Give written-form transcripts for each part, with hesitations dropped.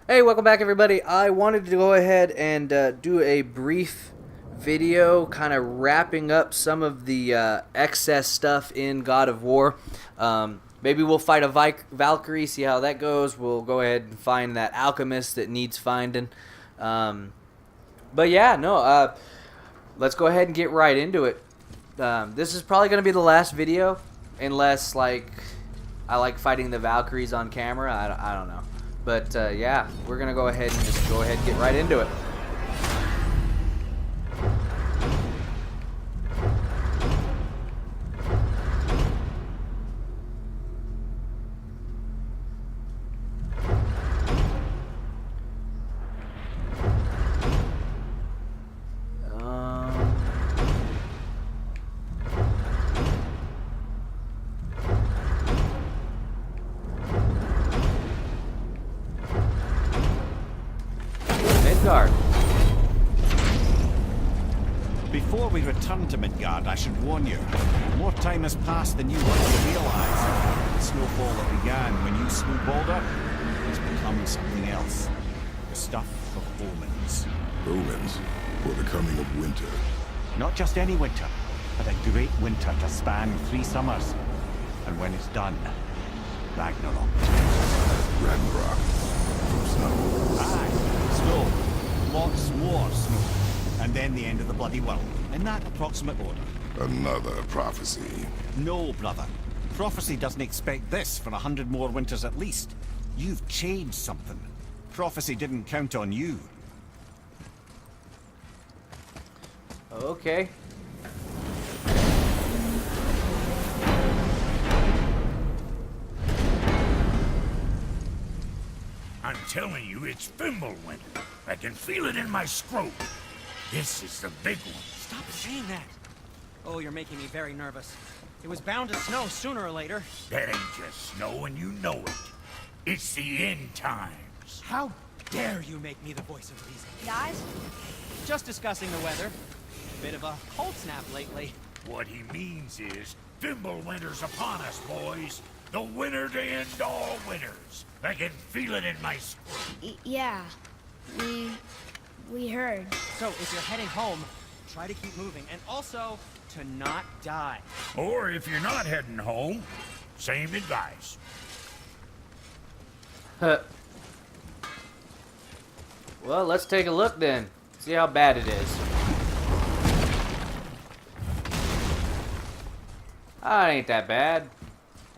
Hey, welcome back, everybody. I wanted to go ahead and do a brief video kind of wrapping up some of the excess stuff in God of War. Maybe we'll fight a Valkyrie, see how that goes. We'll go ahead and find that alchemist that needs finding. But yeah, no, let's go ahead and get right into it. This is probably going to be the last video, unless, like, I like fighting the Valkyries on camera. I don't know. But yeah, we're going to go ahead and just go ahead and get right into it. Midgard. Before we return to Midgard, I should warn you. More time has passed than you want to realize. The snowfall that began when you slew Baldur has become something else. The stuff of omens. Omens for the coming of winter. Not just any winter, but a great winter to span 3 summers. And when it's done, Ragnarok. Ragnarok. From snow. Aye, snow. Lots more snow. And then the end of the bloody world. In that approximate order. Another prophecy. No, brother. Prophecy doesn't expect this for 100 more winters at least. You've changed something. Prophecy didn't count on you. Okay. I'm telling you, it's Fimbulwinter. I can feel it in my scrotum. This is the big one. Stop saying that. Oh, you're making me very nervous. It was bound to snow sooner or later. That ain't just snow, and you know it. It's the end times. How dare you make me the voice of reason? Guys, Just discussing the weather. Bit of a cold snap lately. What he means is, Fimbulwinter's upon us, boys. The winter to end all winters. I can feel it in my scrotum. yeah. We heard. So, if you're heading home, try to keep moving. And also, to not die. Or if you're not heading home, same advice. Well, let's take a look then. See how bad it is. Ah, it ain't that bad.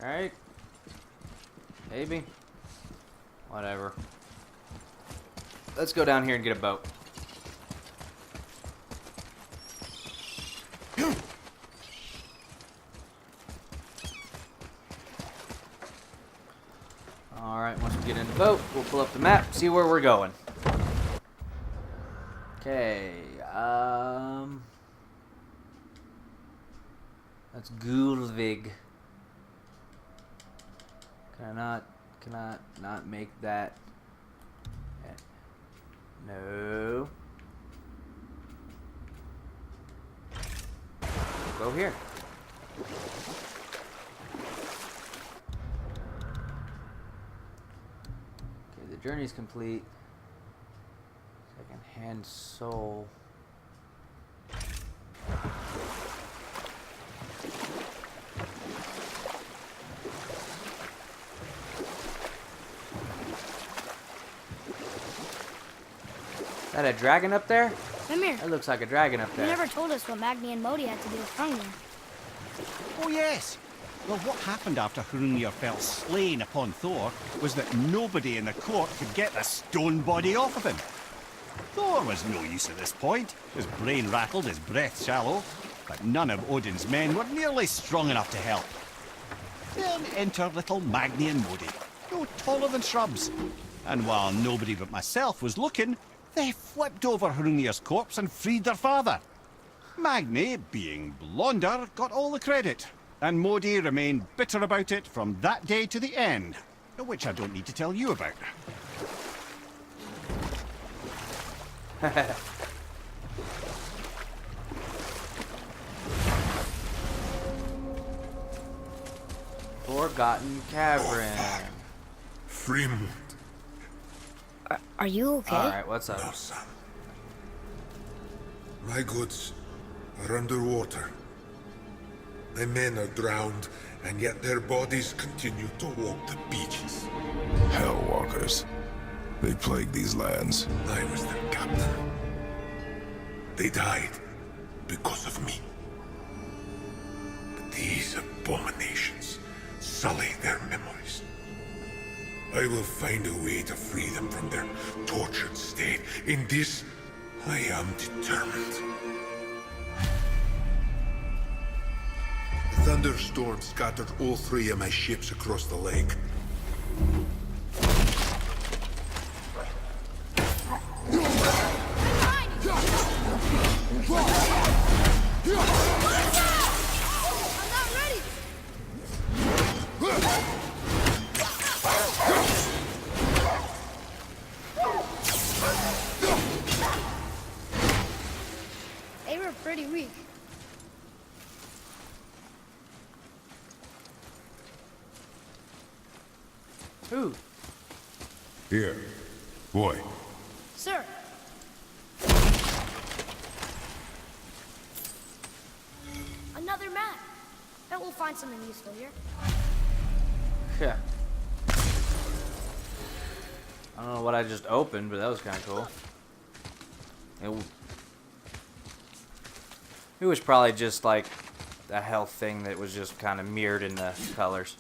Alright. Maybe. Whatever. Let's go down here and get a boat. Alright, once we get in the boat, we'll pull up the map, see where we're going. Okay, that's Gulvig. Can I not make that? No. Go here. Okay, the journey's complete. Second-hand soul. Is that a dragon up there? Mimir, That looks like a dragon up you there. never told us what Magni and Modi had to do with Hrungnir. Oh yes! Well, what happened after Hrungnir fell slain upon Thor was that nobody in the court could get the stone body off of him. Thor was no use at this point. His brain rattled, his breath shallow, but none of Odin's men were nearly strong enough to help. Then enter little Magni and Modi, no taller than shrubs. And while nobody but myself was looking, they flipped over Hrungnir's corpse and freed their father. Magni, being blonder, got all the credit, and Modi remained bitter about it from that day to the end, which I don't need to tell you about. Forgotten Cavern. Frym. Are you okay? Alright, what's up? No, son. My goods are underwater. My men are drowned, and yet their bodies continue to walk the beaches. Hellwalkers. They plague these lands. I was their captain. They died because of me. But these abominations sully their memories. I will find a way to free them from their tortured state. In this, I am determined. The thunderstorm scattered all 3 of my ships across the lake. They were pretty weak. Ooh. Here. Boy. Sir. Another map. Bet we'll find something useful here. Yeah. I don't know what I just opened, but that was kind of cool. It was probably just like a health thing that was just kind of mirrored in the colors.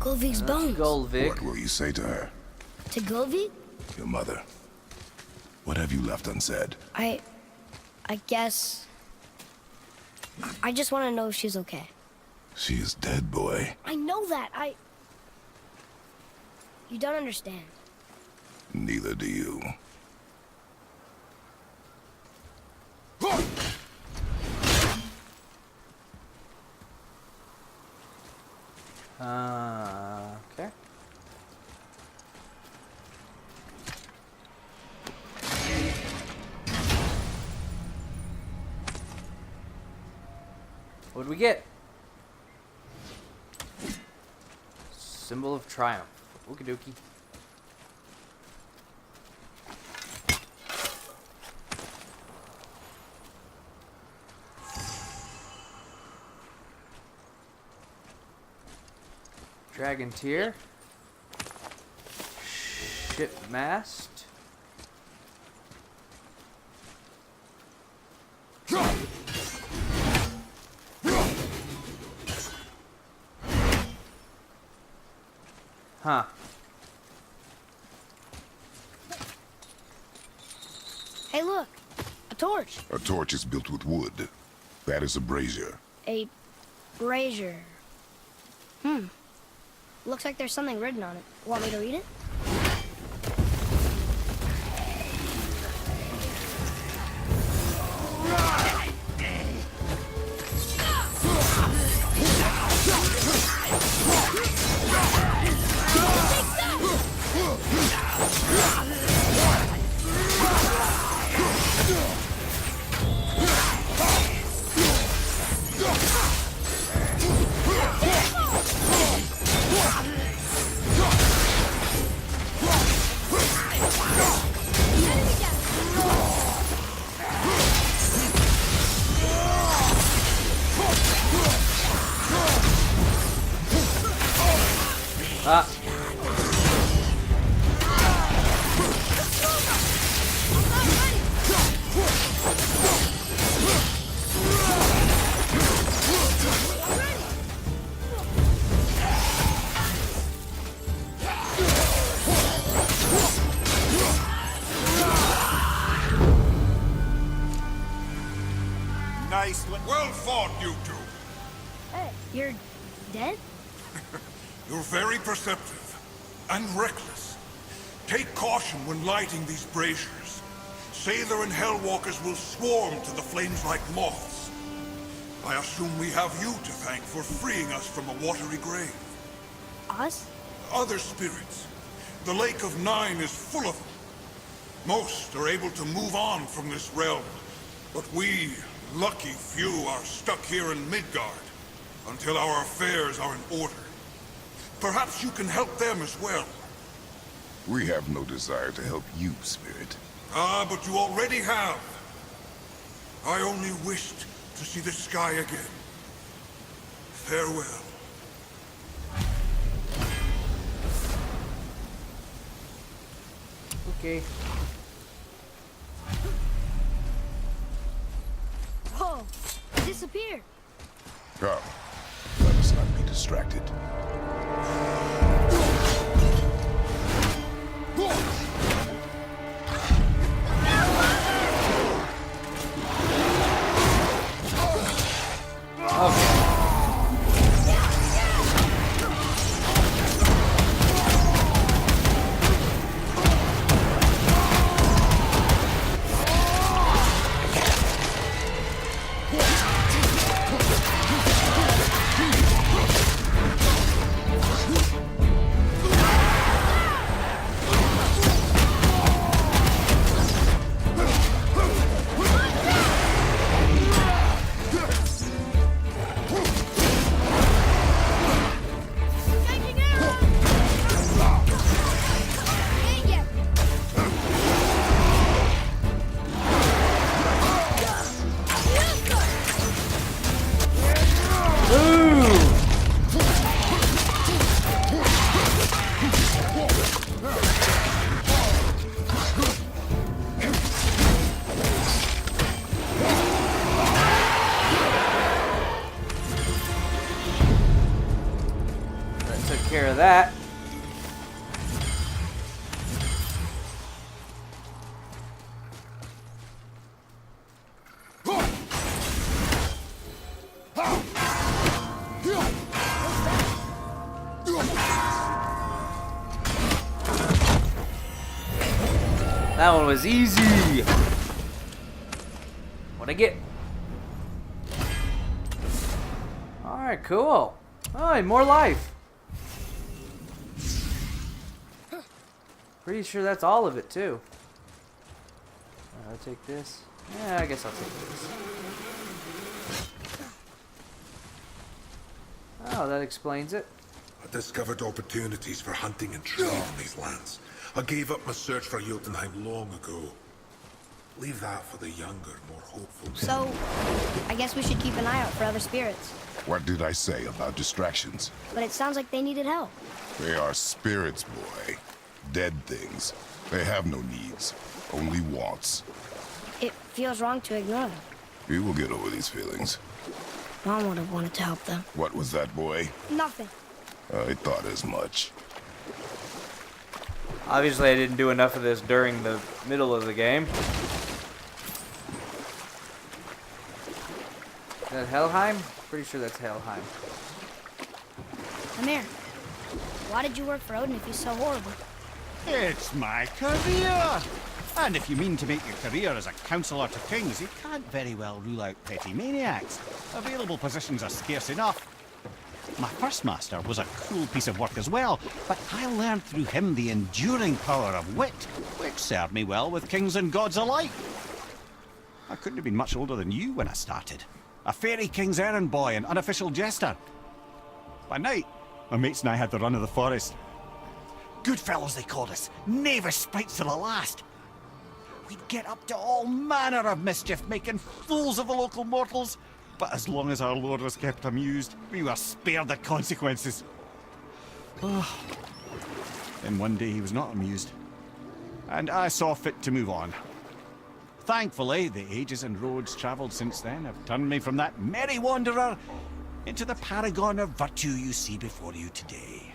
Golvik's bones. Golvik. What will you say to her? To Golvik? Your mother. What have you left unsaid? I guess... I just want to know if she's okay. She is dead, boy. I know that. You don't understand. Neither do you. Okay. What did we get? Symbol of triumph. Okie dokie. Dragon tier. Ship mast. Huh. Hey, look. A torch. A torch is built with wood. That is a brazier. A brazier. Looks like there's something written on it. Want me to read it? Ah. Nice. Well fought, you two. Hey, you're dead? You're very perceptive and reckless. Take caution when lighting these braziers. Sather and Hellwalkers will swarm to the flames like moths. I assume we have you to thank for freeing us from a watery grave. Us? Other spirits. The Lake of Nine is full of them. Most are able to move on from this realm, but we, lucky few, are stuck here in Midgard until our affairs are in order. Perhaps you can help them as well. We have no desire to help you, Spirit. Ah, but you already have. I only wished to see the sky again. Farewell. Okay. Whoa! Disappeared. Come, let us not be distracted. Changing arrows! Dang it! That took care of that. That one was easy. What'd I get? Alright, cool. Oh, and more life. Pretty sure that's all of it, too. I'll take this. Yeah, I guess I'll take this. Oh, that explains it. I discovered opportunities for hunting and trading in these lands. I gave up my search for Jotunheim long ago. Leave that for the younger, more hopeful. So, I guess we should keep an eye out for other spirits. What did I say about distractions? But it sounds like they needed help. They are spirits, boy. Dead things. They have no needs, only wants. It feels wrong to ignore them. We will get over these feelings. Mom would have wanted to help them. What was that, boy? Nothing. I thought as much. Obviously, I didn't do enough of this during the middle of the game. Is that Helheim? Pretty sure that's Helheim. Come here. Why did you work for Odin if he's so horrible? It's my career! And if you mean to make your career as a counselor to kings, you can't very well rule out petty maniacs. Available positions are scarce enough. My first master was a cool piece of work as well, but I learned through him the enduring power of wit, which served me well with kings and gods alike. I couldn't have been much older than you when I started. A fairy king's errand boy and unofficial jester. By night, my mates and I had the run of the forest. Good fellows they called us, knavish sprites to the last. We'd get up to all manner of mischief, making fools of the local mortals. But as long as our lord was kept amused, we were spared the consequences. Then one day he was not amused, and I saw fit to move on. Thankfully, the ages and roads travelled since then have turned me from that merry wanderer into the paragon of virtue you see before you today.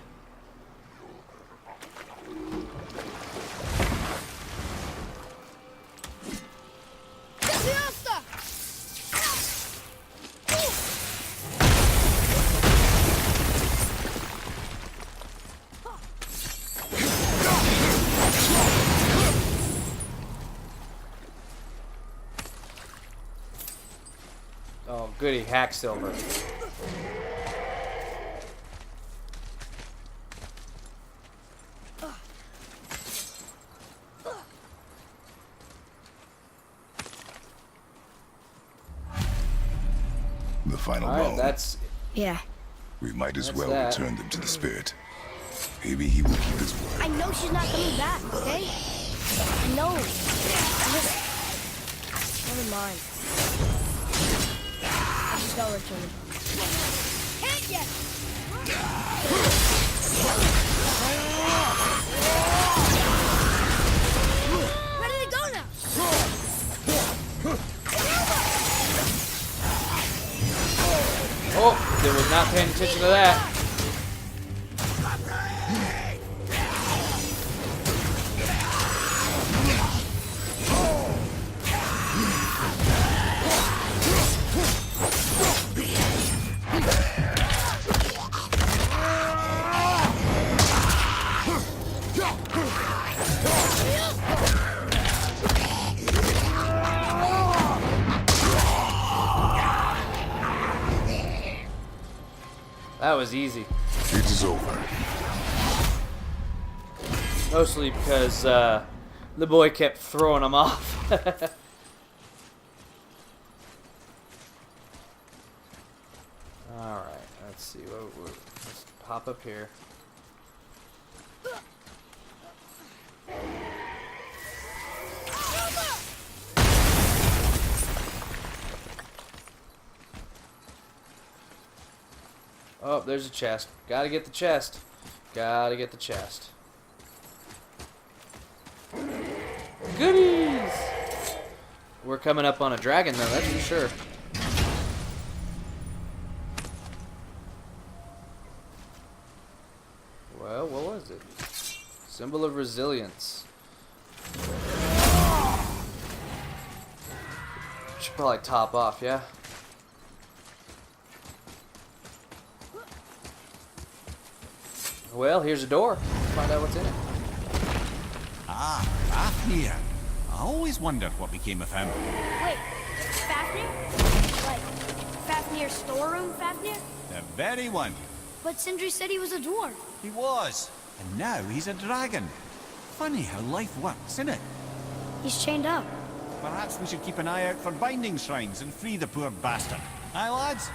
goody, Hacksilver. The final Alright, bone. that's... Yeah. We might as That's well that. return them to the spirit. Maybe he will keep his word. I know she's not coming back, okay? I know. Just... Never mind. I just gotta return him. Hit ya! Where did it go now? Oh, they was not paying attention to that. That was easy. It is over. Mostly because the boy kept throwing them off. Alright, let's see. Let's pop up here. Oh, there's a chest. Gotta get the chest. Gotta get the chest. Goodies! We're coming up on a dragon, though, that's for sure. Well, what was it? Symbol of resilience. Should probably top off, yeah? Well, here's a door. Let's find out what's in it. Ah, Fafnir. I always wondered what became of him. Wait, Fafnir? Like, Fafnir's storeroom Fafnir? The very one. But Sindri said he was a dwarf. He was. And now he's a dragon. Funny how life works, isn't it? He's chained up. Perhaps we should keep an eye out for binding shrines and free the poor bastard. Aye, lads?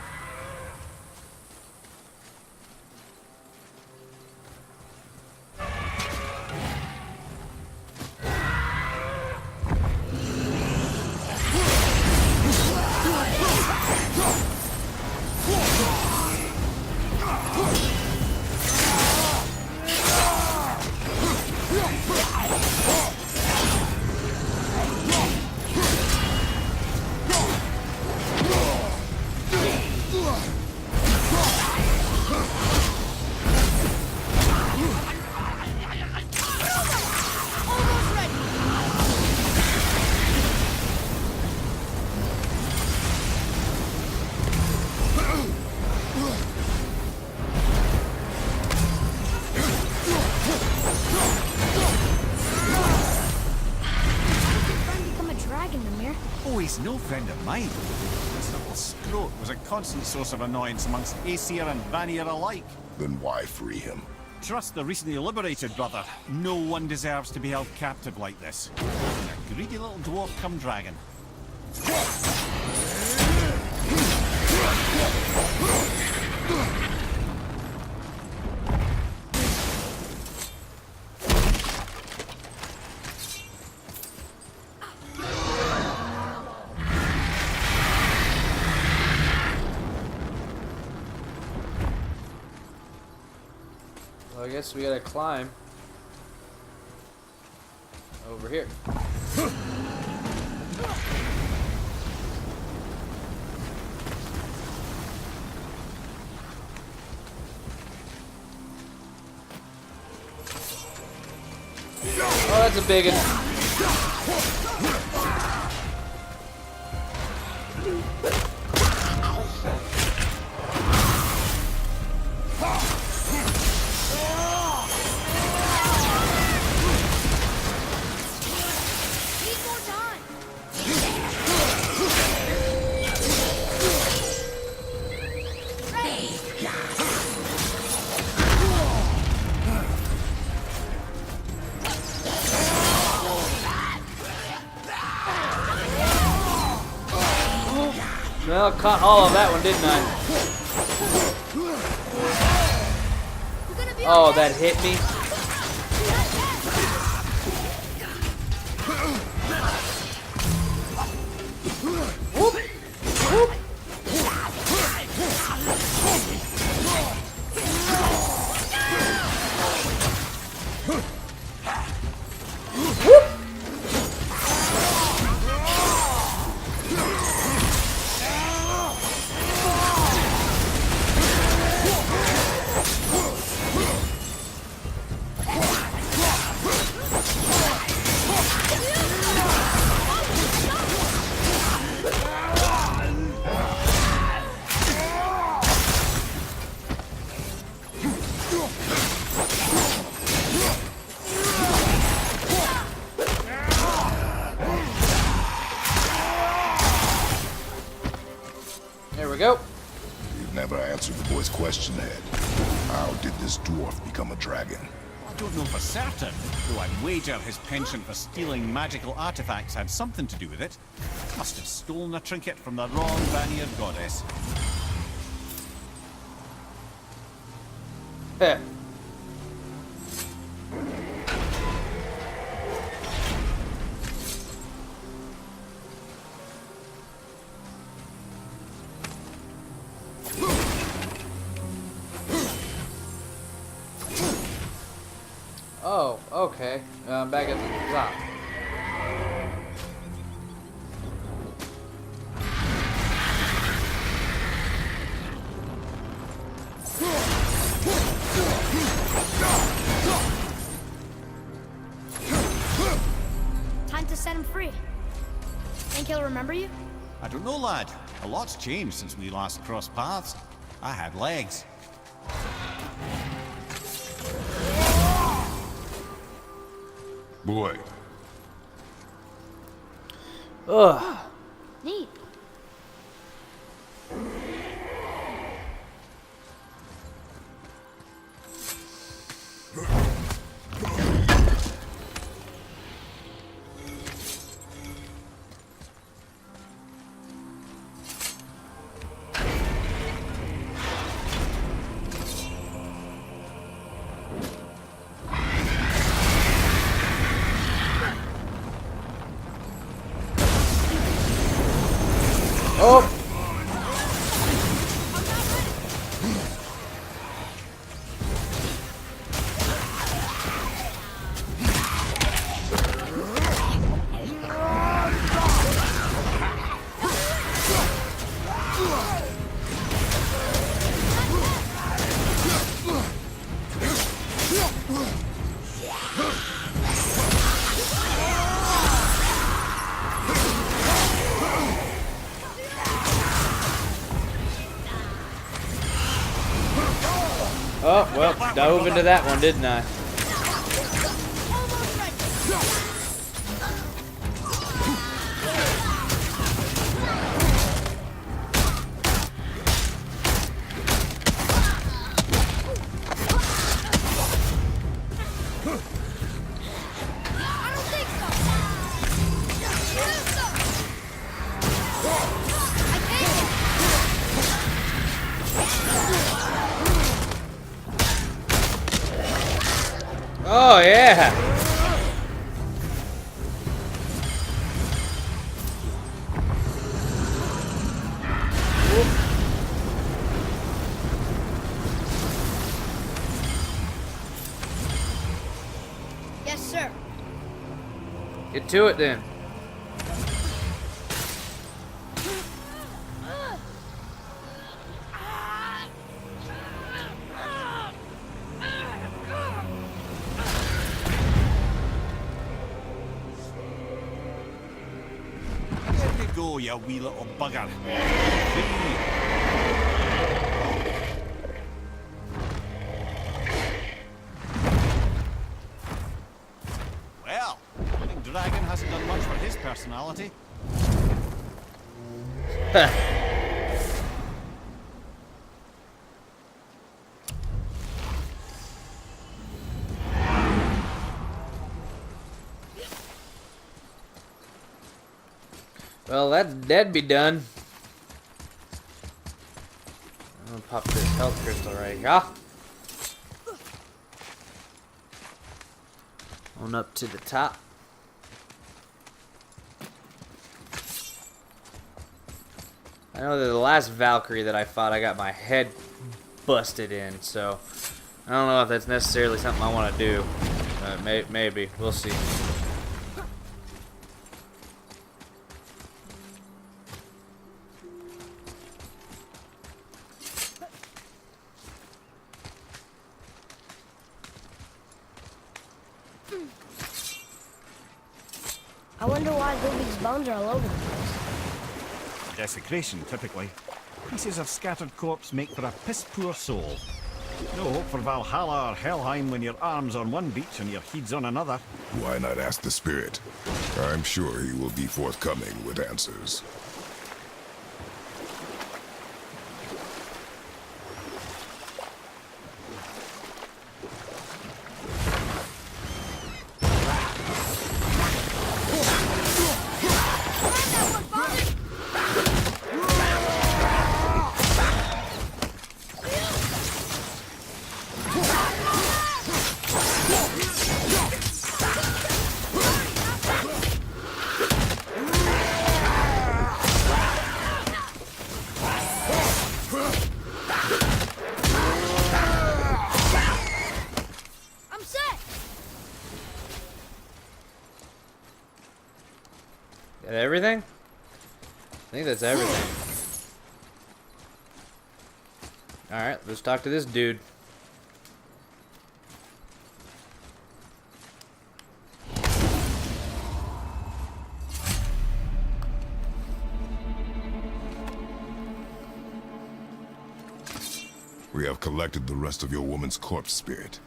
Oh, he's no friend of mine. This little scrote was a constant source of annoyance amongst Aesir and Vanir alike. Then why free him? Trust the recently liberated, brother. No one deserves to be held captive like this. A greedy little dwarf come dragon. Well, I guess we gotta climb over here. Oh, that's a big one. Need more time. Well, I caught all of that one, didn't I? You're gonna be Oh, okay. that hit me. Whoop. Whoop. There we go. You've never answered the boy's question, Ed. How did this dwarf become a dragon? I don't know for certain, though I wager his penchant for stealing magical artifacts had something to do with it. Must have stolen a trinket from the wrong Vanir goddess. Heh. Oh, okay. Back at the top. Time to set him free. Think he'll remember you? I don't know, lad. A lot's changed since we last crossed paths. I had legs. Boy, Ugh. Neat. Oh. Oh, well, dove into that one, didn't I? Almost ready. I don't think so. I think. Oh, yeah. Yes, sir. Get to it then. There you go, you wee little bugger. Free. Well, I think Dragon hasn't done much for his personality. Well, that'd be done. pop this health crystal right here. On up to the top. I know that the last Valkyrie that I fought, I got my head busted in, so I don't know if that's necessarily something I want to do. Maybe. We'll see. I wonder why Ludwig's bones are all over the place. Desecration, typically. Pieces of scattered corpse make for a piss-poor soul. No hope for Valhalla or Helheim when your arm's on one beach and your head's on another. Why not ask the spirit? I'm sure he will be forthcoming with answers. I'm set! That everything? I think that's everything. Alright, let's talk to this dude. We have collected the rest of your woman's corpse, spirit.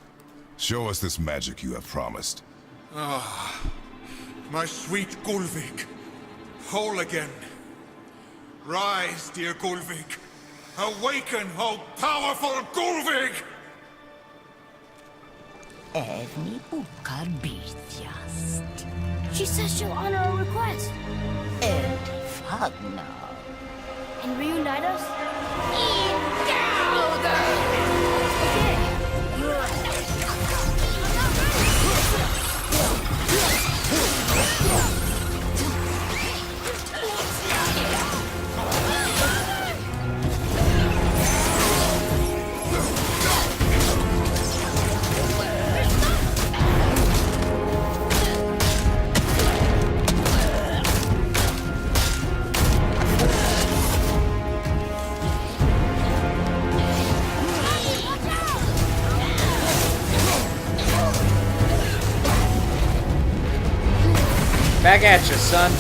Show us this magic you have promised. My sweet Gulvik, whole again. Rise, dear Gulvik. Awaken, oh powerful Gulvik! Evni ukar bitjast. She says she'll honor our request Ed fagna. and reunite us. Back at you, son.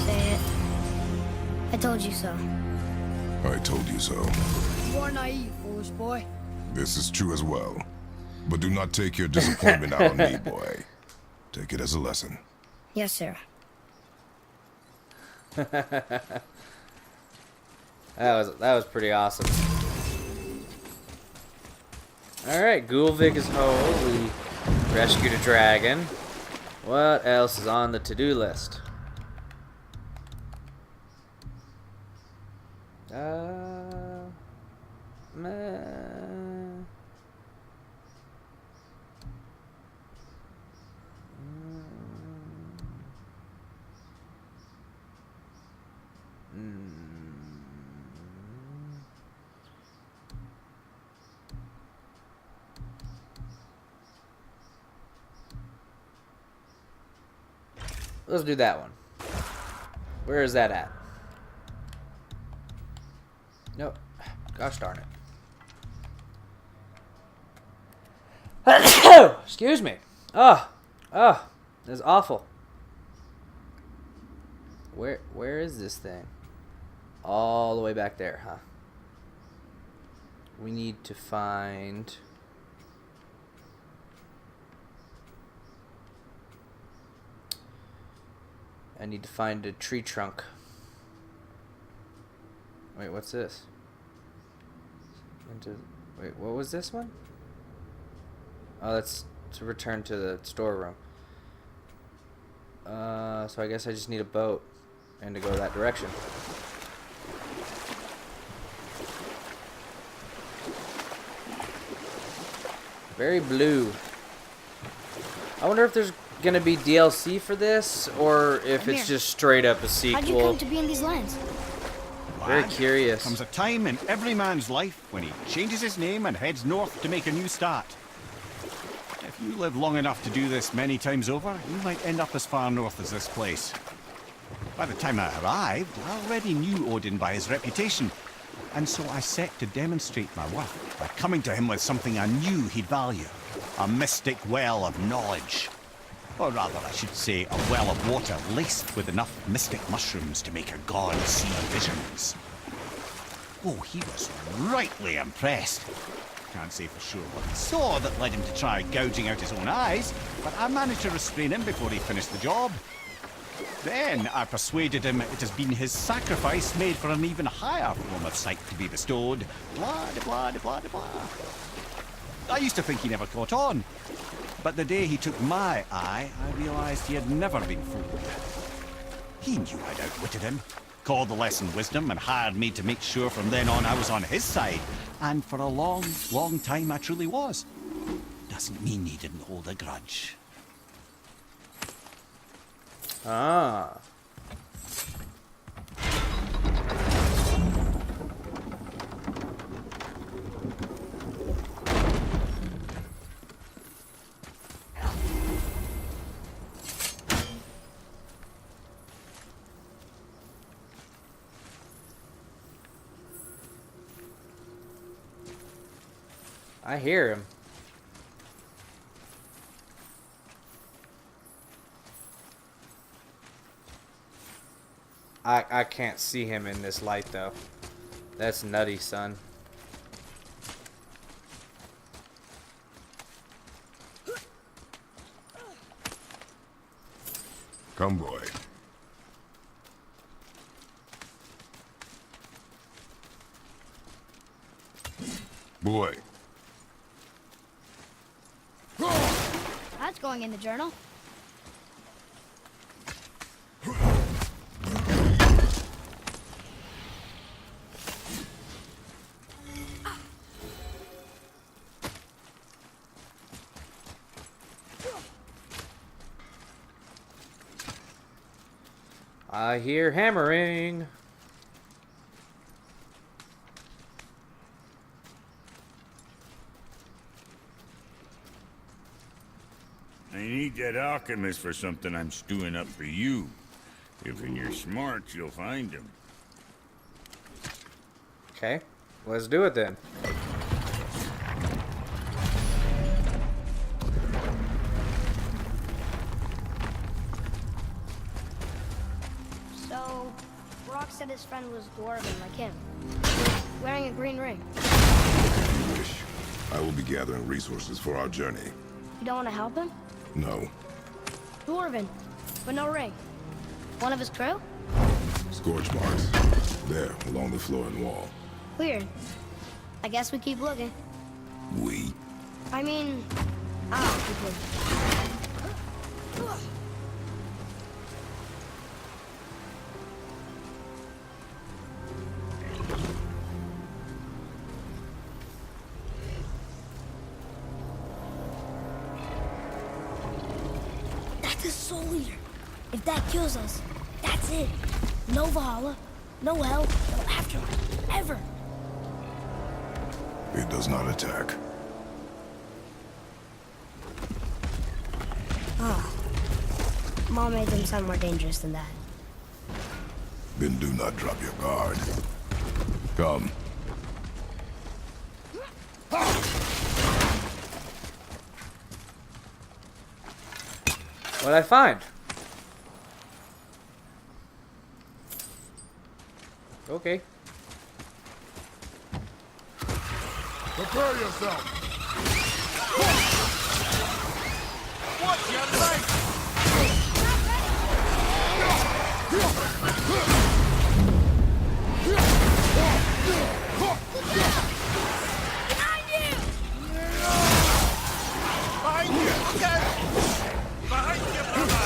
Say it. I told you so. I told you so. You are naive, foolish boy. This is true as well. But do not take your disappointment out on me, boy. Take it as a lesson. Yes, sir. That was pretty awesome. Alright, Gulvik is whole. We rescued a dragon. What else is on the to-do list? Meh. Let's do that one. Where is that at? Nope. Gosh darn it. Excuse me. Oh, that's awful. Where is this thing? All the way back there, huh? We need to find... I need to find a tree trunk. Wait, what's this? Wait, what was this one? Oh, that's to return to the storeroom. So I guess I just need a boat and to go that direction. Very blue. I wonder if there's gonna be DLC for this, or if Come it's here. just straight up a How'd you sequel. come to be in these lands? Very Lad, curious. Comes a time in every man's life when he changes his name and heads north to make a new start. If you live long enough to do this many times over, you might end up as far north as this place. By the time I arrived, I already knew Odin by his reputation, and so I set to demonstrate my worth by coming to him with something I knew he'd value. A mystic well of knowledge. Or rather, I should say, a well of water laced with enough mystic mushrooms to make a god see visions. Oh, he was rightly impressed. Can't say for sure what he saw that led him to try gouging out his own eyes, but I managed to restrain him before he finished the job. Then I persuaded him it has been his sacrifice made for an even higher form of sight to be bestowed. Blah, de blah, de blah, de blah. I used to think he never caught on. But the day he took my eye, I realized he had never been fooled. He knew I'd outwitted him, called the lesson wisdom, and hired me to make sure from then on I was on his side. And for a long, long time I truly was. Doesn't mean he didn't hold a grudge. Ah. I hear him. I can't see him in this light though. That's nutty, son. Come, boy. Boy. That's going in the journal. I hear hammering. I need that alchemist for something I'm stewing up for you. If you're smart, you'll find him. Okay, let's do it then. So, Brock said his friend was dwarven like him, wearing a green ring. Wish. I will be gathering resources for our journey. You don't want to help him? No. Dwarven, but no ring. One of his crew? Scorch marks. There, along the floor and wall. Weird. I guess we keep looking. We? I mean, I'll keep looking. That's a soul eater. If that kills us, that's it. No Valhalla, no hell, no afterlife, ever. It does not attack. Mom made them sound more dangerous than that. Then do not drop your guard. Come. What'd I find? Okay. Prepare yourself! What's your name? Behind you! Look out! Behind you, brother!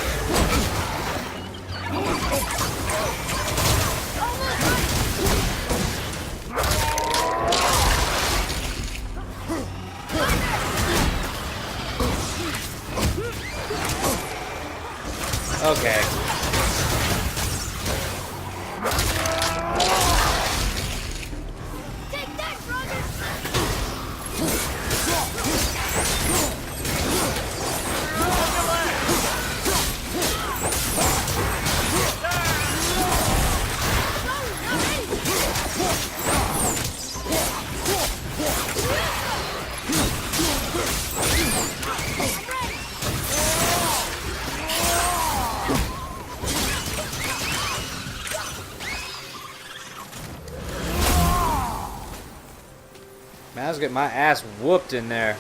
Man, I was getting my ass whooped in there.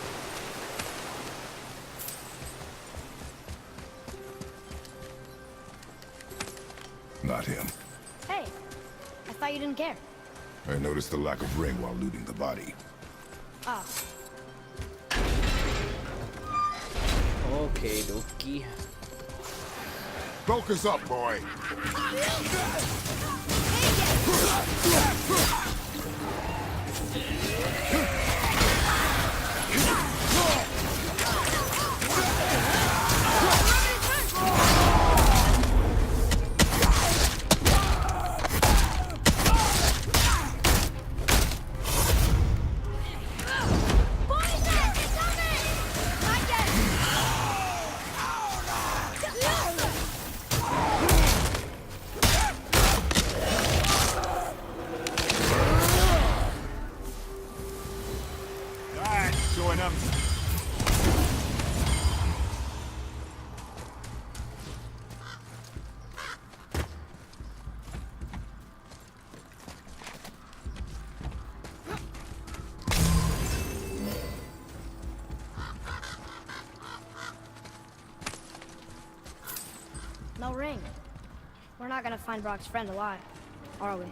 Not him. Hey, I thought you didn't care. I noticed the lack of ring while looting the body. Oh, Okay, dokie. Focus up, boy. That's showing him. no ring. We're not gonna find Brock's friend alive, are we?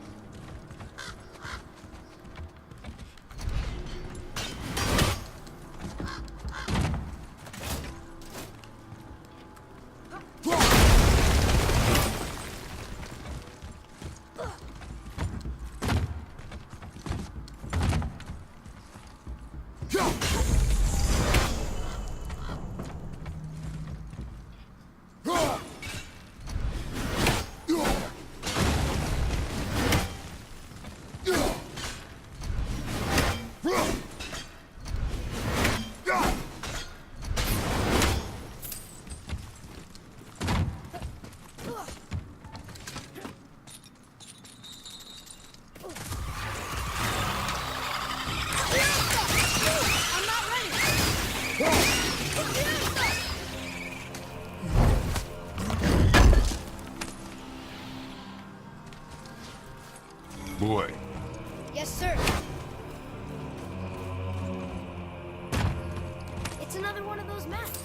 Boy, Yes, sir. It's another one of those maps.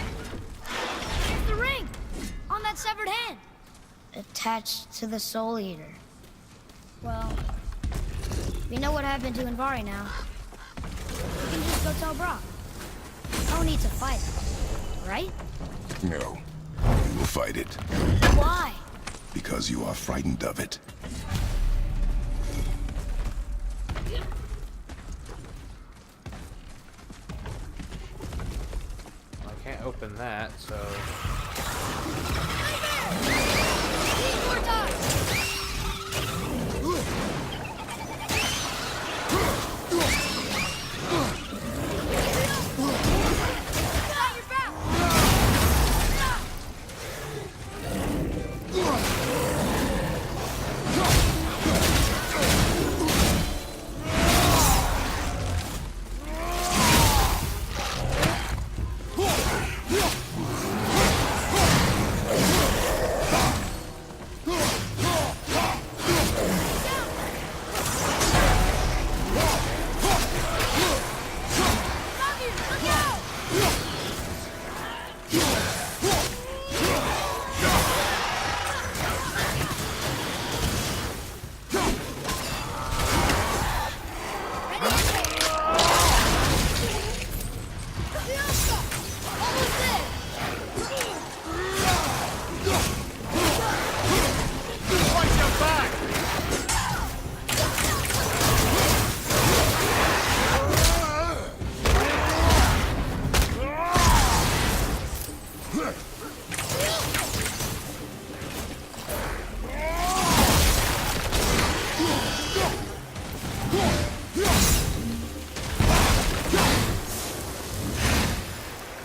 There's the ring! On that severed hand! Attached to the Soul Eater. Well, we know what happened to Invari now. We can just go tell Brock. No need to fight him, right? no. We will fight it, Why? because you are frightened of it. I can't open that, so...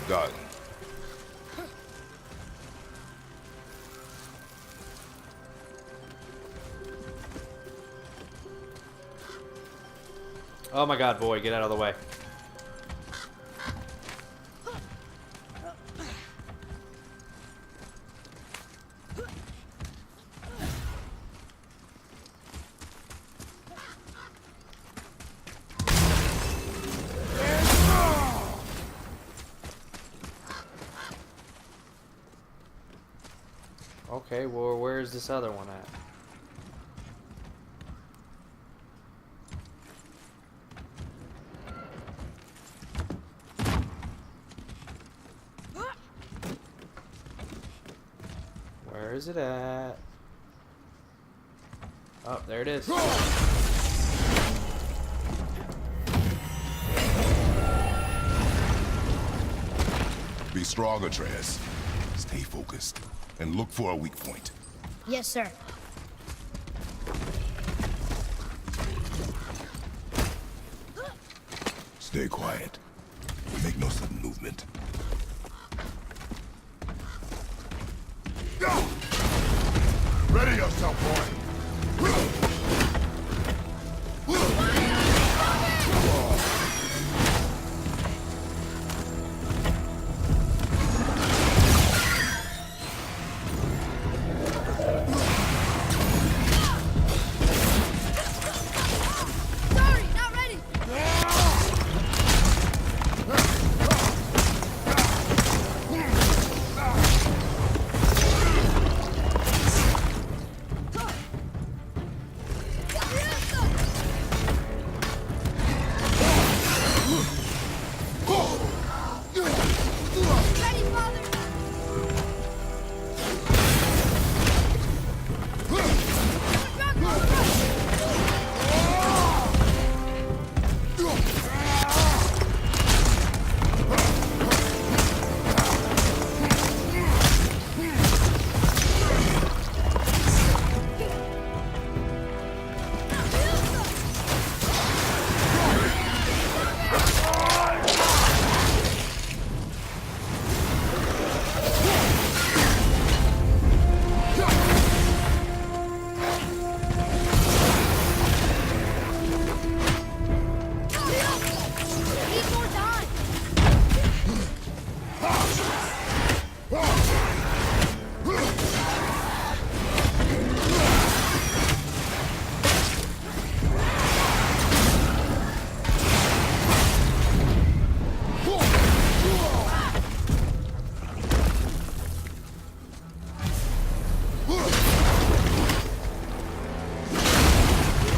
Done. Oh my god, boy, get out of the way. Okay, well, where's this other one at? Where is it at? Oh, there it is. Be strong, Atreus. Stay focused. And look for a weak point. Yes, sir. Stay quiet. Make no sudden movement. Go! Ready yourself, boy! Sorry, not ready. Ready, father. Need more time.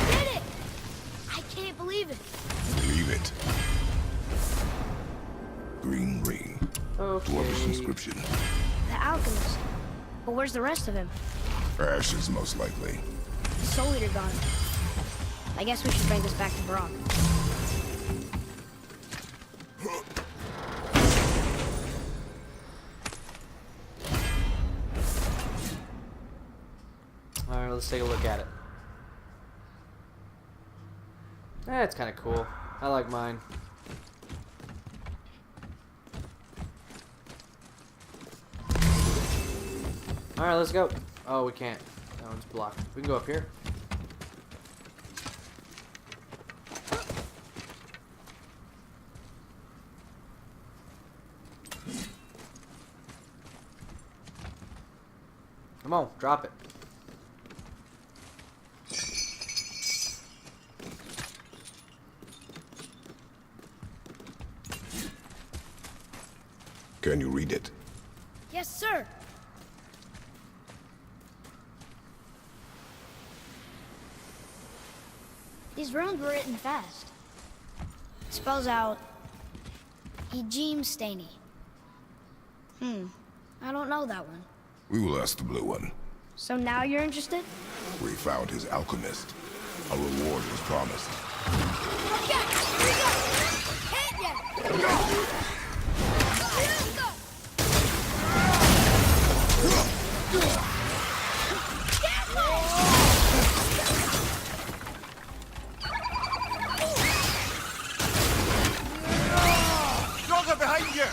Did it! I can't believe it. Believe it. Green ring. Dwarvish inscription. The alchemist. But where's the rest of him? Ashes, most likely. The Soul Eater gone. I guess we should bring this back to Brock. Alright, let's take a look at it. It's kind of cool. I like mine. Alright, let's go. Oh, we can't. That one's blocked. We can go up here. Come on, drop it. Can you read it? Yes, sir. These runes were written fast. It spells out Ejim Staney. I don't know that one. We will ask the blue one. So now you're interested? We found his alchemist. A reward was promised. Okay, here we go. Hit ya! Dogger behind you!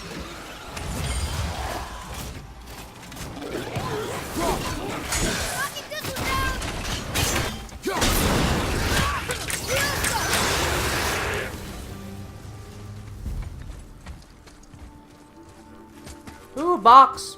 Knocking this one down! Ooh, box.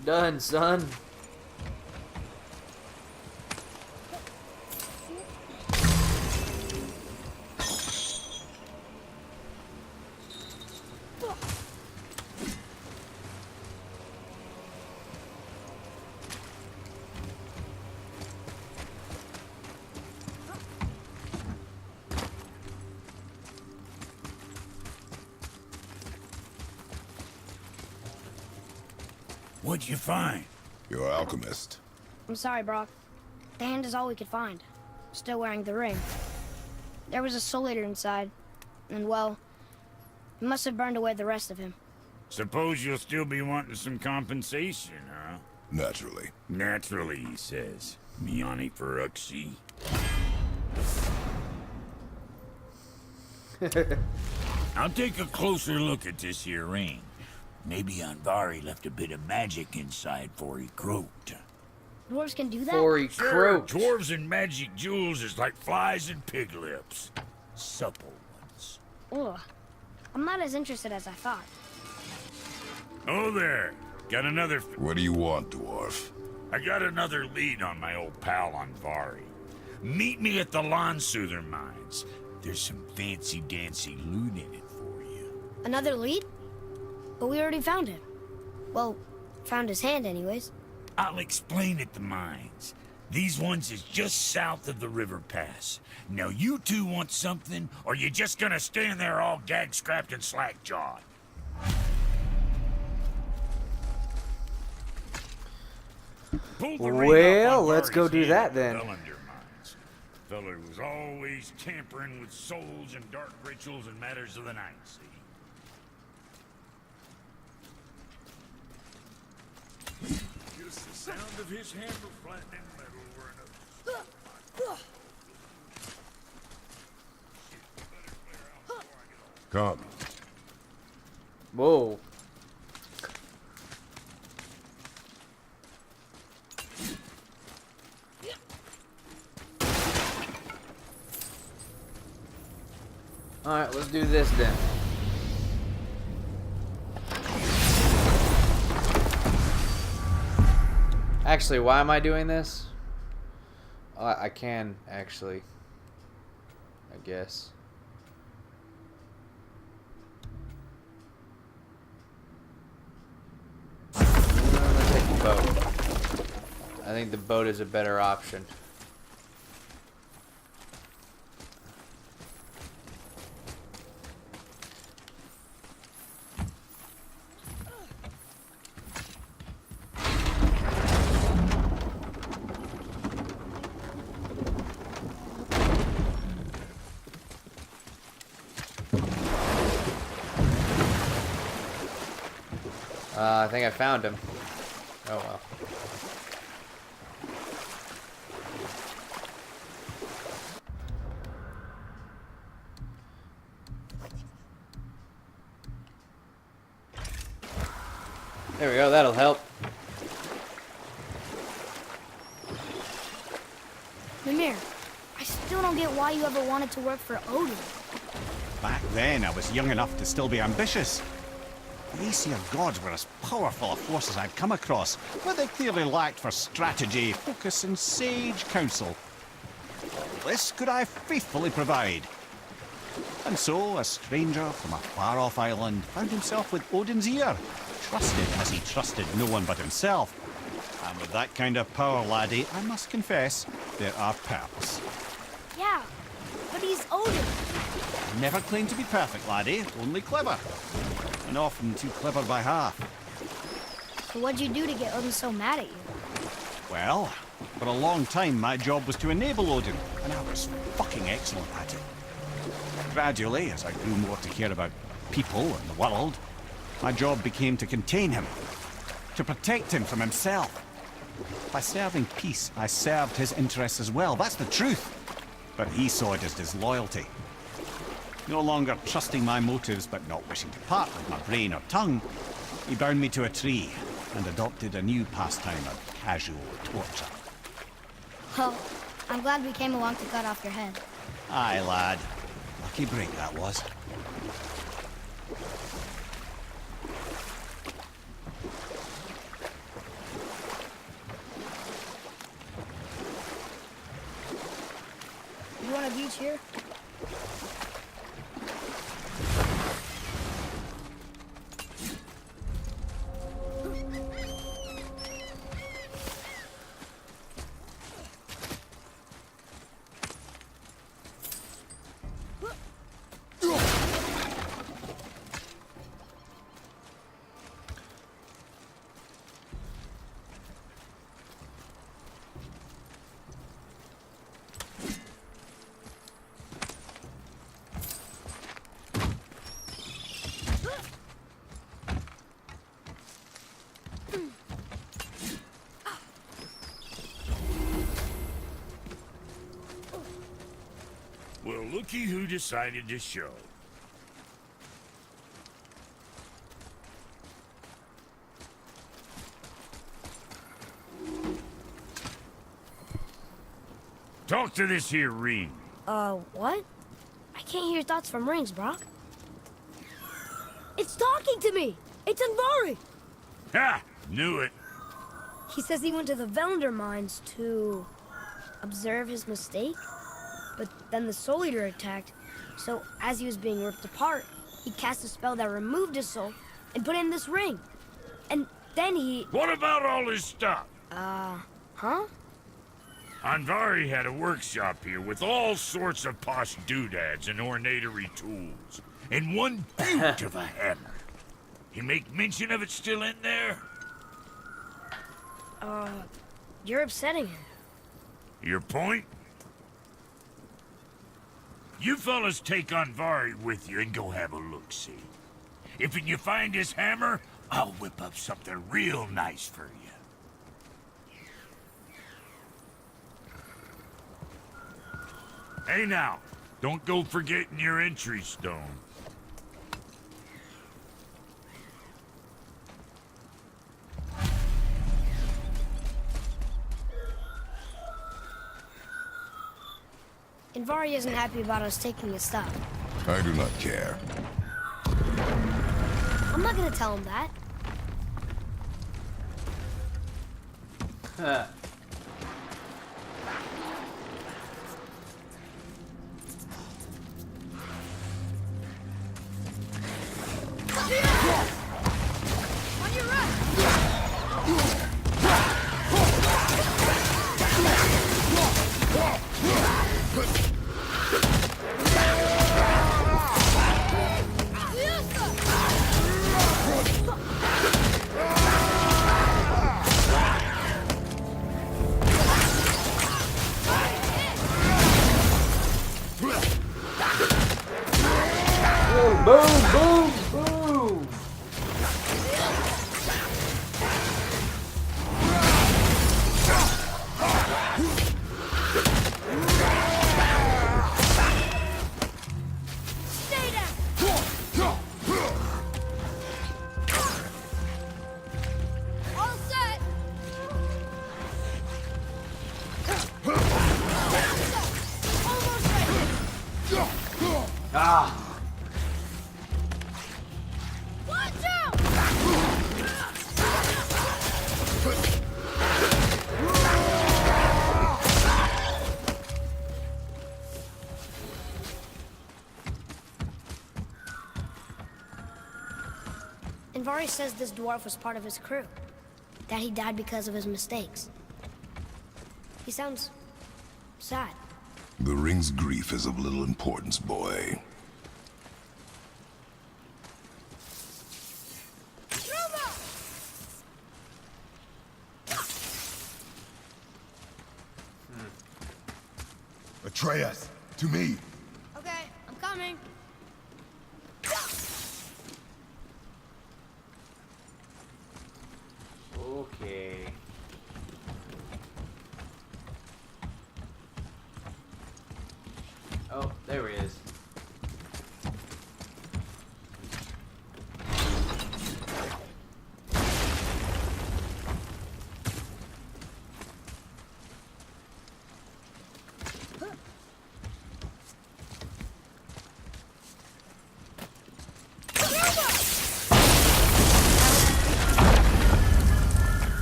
Done, son. What'd you find? Your alchemist. I'm sorry, Brock. The hand is all we could find. Still wearing the ring. There was a soul eater inside. And, well, he must have burned away the rest of him. Suppose you'll still be wanting some compensation, huh? Naturally. Naturally, he says. Miani Feruxi. I'll take a closer look at this here ring. Maybe Anvari left a bit of magic inside for he croaked. Dwarves can do that? Before he Sure, croaked. dwarves and magic jewels is like flies and pig lips. Supple ones. Ugh. I'm not as interested as I thought. Oh there. Got another... What do you want, dwarf? I got another lead on my old pal Anvari. Meet me at the Lawn Soother Mines. There's some fancy-dancy loot in it for you. Another lead? But we already found him. Well, found his hand anyways. I'll explain at the mines. These ones is just south of the river pass. Now you two want something, or you just gonna stand there all gag-scrapped and slack-jawed? Pull the ring Well, off let's go Anvari's do head that at then. Belander Mines. Feller was always tampering with souls and dark rituals and matters of the night, see? Just the sound of his hammer flattening metal were enough. Come. Whoa. Alright, let's do this then. Actually, why am I doing this? I can, actually. I guess. I'm gonna take the boat. I think the boat is a better option. I think I found him. Oh well. There we go, that'll help. Mimir, I still don't get why you ever wanted to work for Odin. Back then, I was young enough to still be ambitious. The Aesir gods were as powerful a force as I'd come across, but they clearly lacked for strategy, focus, and sage counsel. All this could I faithfully provide. And so, a stranger from a far-off island found himself with Odin's ear, trusted as he trusted no one but himself. And with that kind of power, laddie, I must confess, there are perks. Yeah, but he's Odin. Never claimed to be perfect, laddie, only clever. and often too clever by half. So what'd you do to get Odin so mad at you? Well, for a long time my job was to enable Odin, and I was fucking excellent at it. Gradually, as I grew more to care about people and the world, my job became to contain him, to protect him from himself. By serving peace, I served his interests as well, that's the truth. But he saw it as disloyalty. No longer trusting my motives, but not wishing to part with my brain or tongue, he bound me to a tree and adopted a new pastime of casual torture. Well, I'm glad we came along to cut off your head. Aye, lad. Lucky break that was. You want a beach here? Well, looky who decided to show. Talk to this here ring. What? I can't hear thoughts from rings, Brock. It's talking to me! It's Andvari! Ha! Knew it. He says he went to the Velnder mines to observe his mistake, but then the Soul Eater attacked, so as he was being ripped apart, he cast a spell that removed his soul and put it in this ring. And then he... What about all his stuff? Huh? Andvari had a workshop here with all sorts of posh doodads and ornatory tools, and one beaut of a hammer. You make mention of it still in there? You're upsetting him. Your point? You fellas take Andvari with you and go have a look-see. If you find his hammer, I'll whip up something real nice for you. Hey now, don't go forgetting your entry stone. Andvari isn't happy about us taking his stuff. I do not care. I'm not gonna tell him that. On your right! Boom, boom, boom! Stay down! All set! Almost ready! Ah! Watch out! Andvari says this dwarf was part of his crew. That he died because of his mistakes. He sounds sad. The ring's grief is of little importance, boy. Betray us. To me. Okay, I'm coming. Okay. Oh, there he is.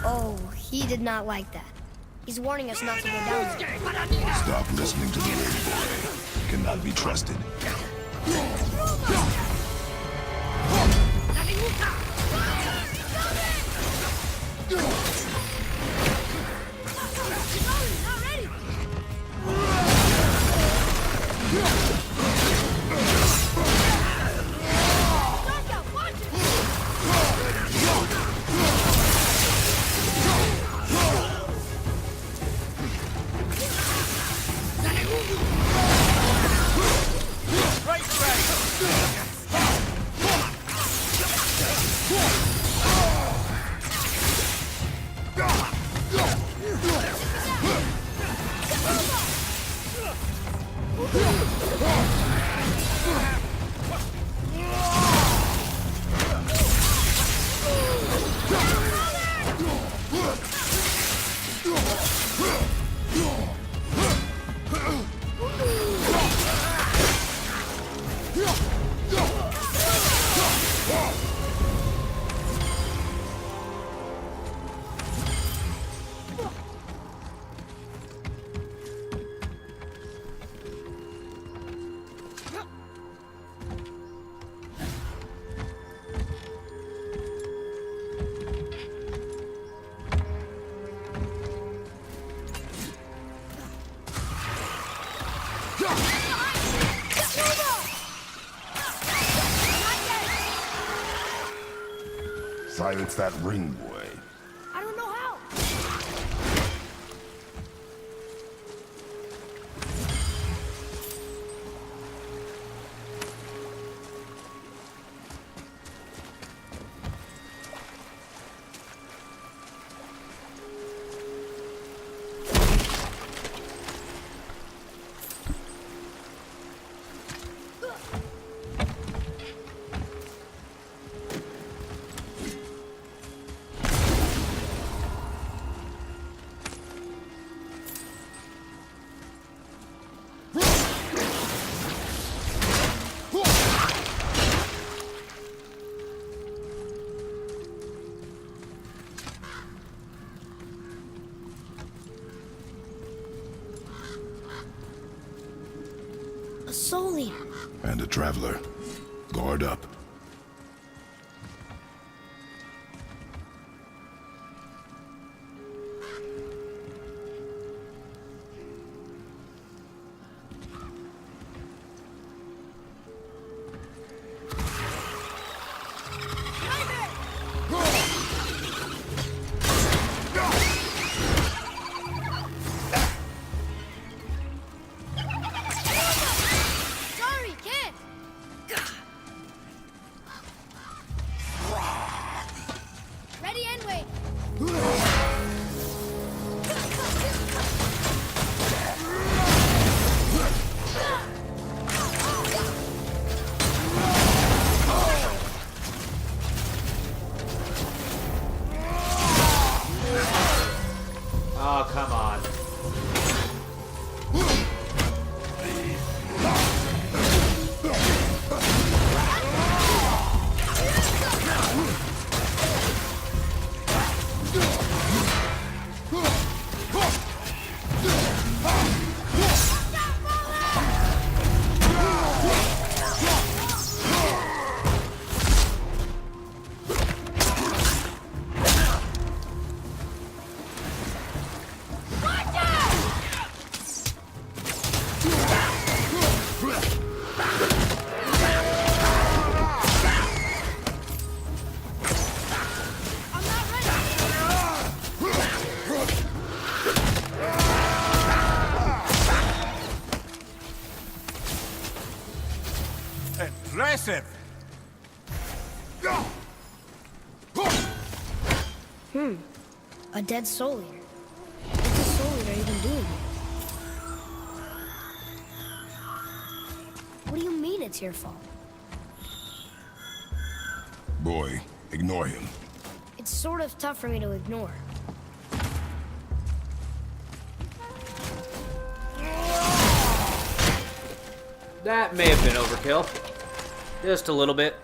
Oh, he did not like that. He's warning us not to go down there. Stop listening to the lady boy. He cannot be trusted. Not ready! Dark out, watch it! Silence that ring boy. I don't know how. A soul eater. And a traveler. Guard up. Sorry, can't! Impressive! A dead soul eater. What's a soul eater even doing? What do you mean it's your fault? Boy, ignore him. It's sort of tough for me to ignore. That may have been overkill. Just a little bit.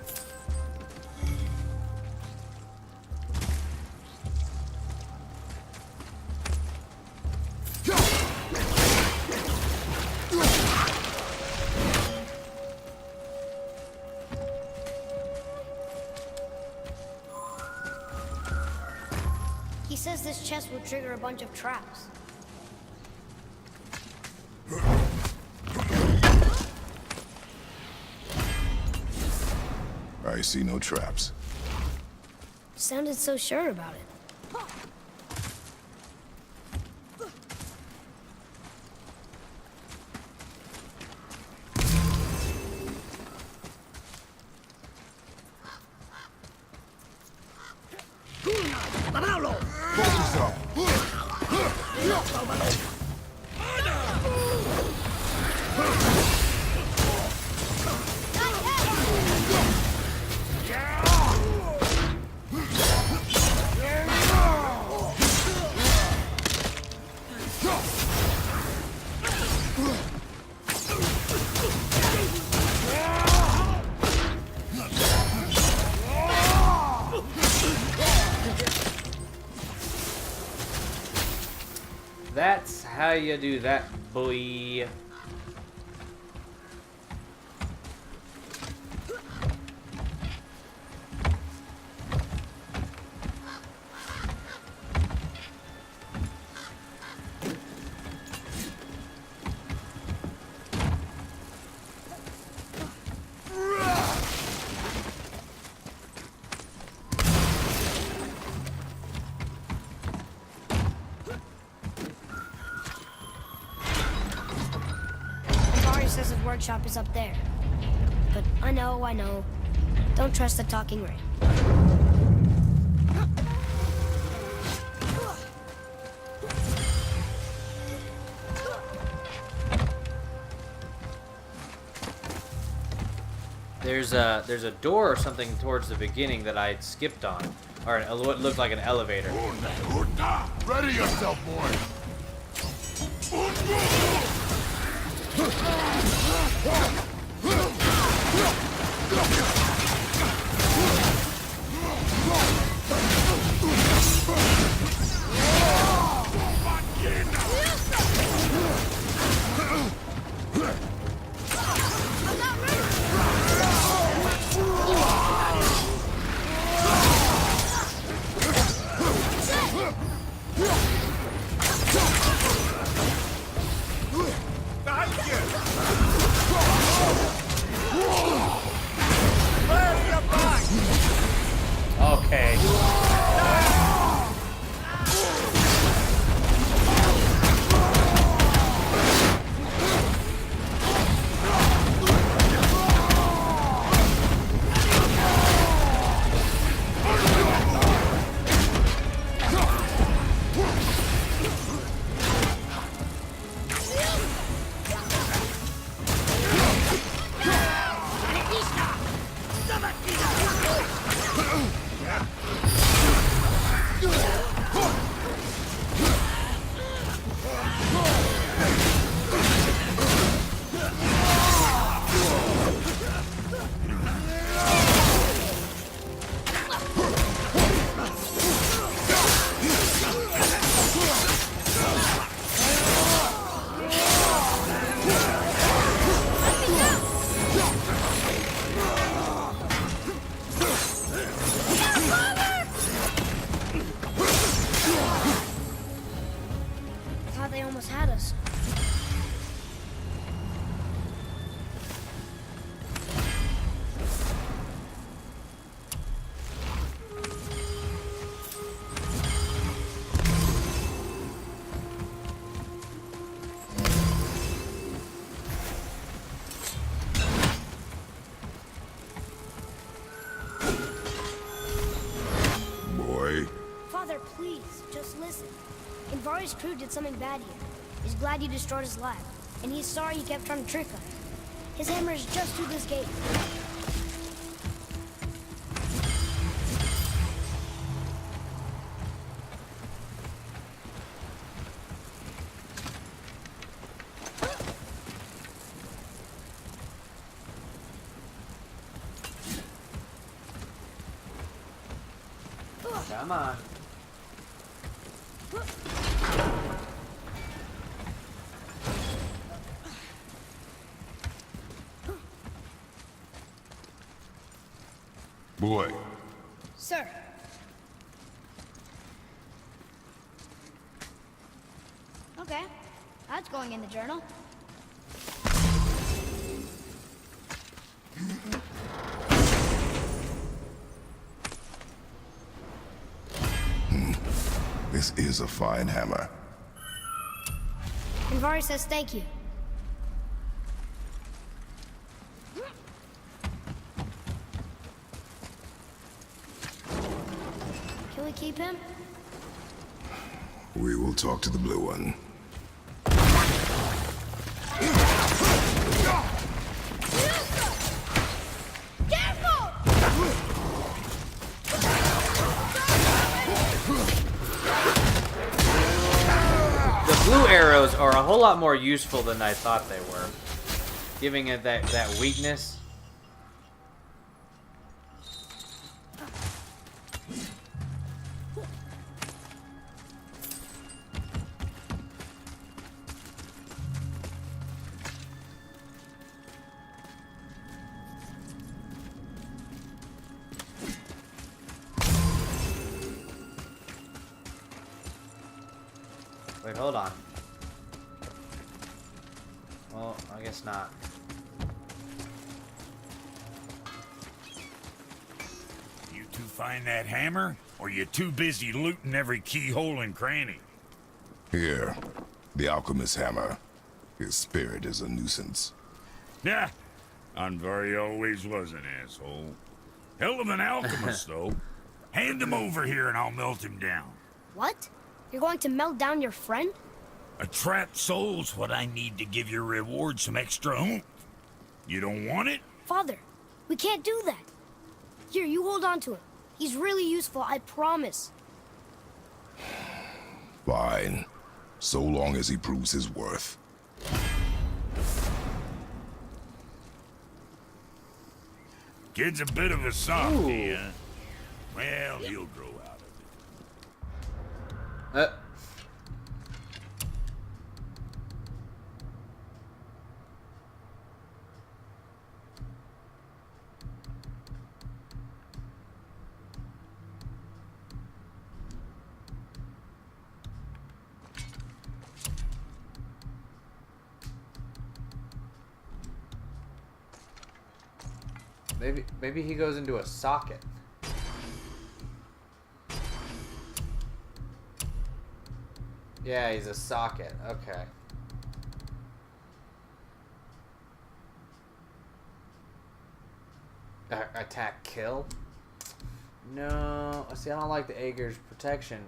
He says this chest will trigger a bunch of traps. I see no traps. Sounded so sure about it. Focus up. That's how you do that, boy. Atari says his workshop is up there. But I know. Don't trust the talking ring. There's a door or something towards the beginning that I skipped on, or what looked like an elevator. Ready yourself, boy. Okay. please, just listen. Invari's crew did something bad here. He's glad you destroyed his lab, and he's sorry you kept trying to trick us. His hammer is just through this gate. Come on. Boy, Sir. Okay, that's going in the journal. this is a fine hammer. Invari says thank you. Can we keep him? We will talk to the blue one. The blue arrows are a whole lot more useful than I thought they were, giving it that weakness. Wait, hold on. Well, I guess not. You two find that hammer, or you too busy looting every keyhole and cranny? Here, the alchemist's hammer. His spirit is a nuisance. Nah, Andvari always was an asshole. Hell of an alchemist, though. Hand him over here and I'll melt him down. What? You're going to melt down your friend? A trapped soul's what I need to give your reward some extra oomph. You don't want it? Father, we can't do that. Here, you hold on to him. He's really useful, I promise. Fine. So long as he proves his worth. Kid's a bit of a softie, huh? Well, he'll grow out of it. Maybe he goes into a socket. Yeah, he's a socket. Okay. Attack, kill? No. See, I don't like the Ager's protection.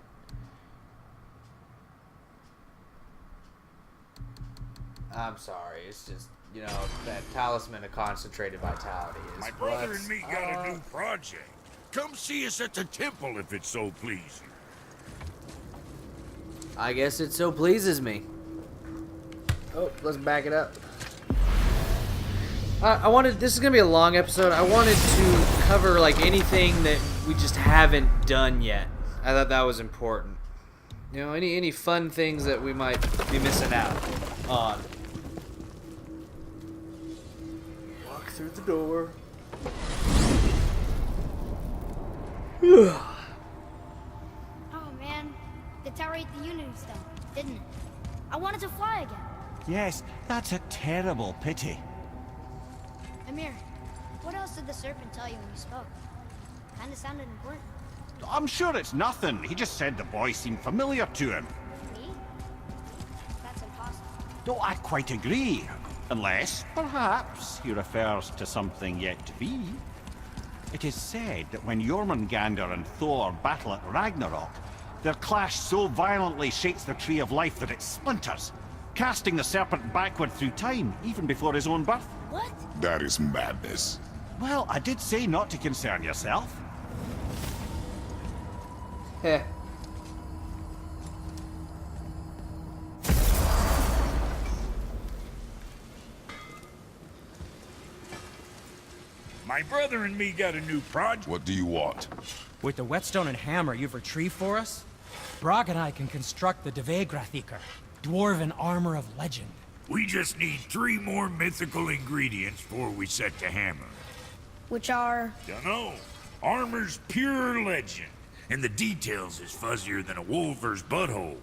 I'm sorry. It's just, you know, that talisman of concentrated vitality is My brother and me got a new project. Come see us at the temple if it so please you. I guess it so pleases me. Oh, let's back it up. This is gonna be a long episode. I wanted to cover like anything that we just haven't done yet. I thought that was important. You know, any fun things that we might be missing out on. Walk through the door. Oh man, the tower ate the Unity Stone, didn't it? I wanted to fly again. Yes, that's a terrible pity. Amir, what else did the serpent tell you when you spoke? Kinda sounded important. I'm sure it's nothing. He just said the boy seemed familiar to him. Me? That's impossible. No, I quite agree. Unless, perhaps, he refers to something yet to be. It is said that when Jormungandr and Thor battle at Ragnarok, Their clash so violently shakes the Tree of Life that it splinters, casting the serpent backward through time, even before his own birth. What? That is madness. Well, I did say not to concern yourself. Heh. My brother and me got a new project. What do you want? With the whetstone and hammer you've retrieved for us, Brog and I can construct the Dvegrathikr, dwarven armor of legend. We just need 3 more mythical ingredients before we set to hammer. Which are... Dunno. Armor's pure legend, and the details is fuzzier than a wolver's butthole.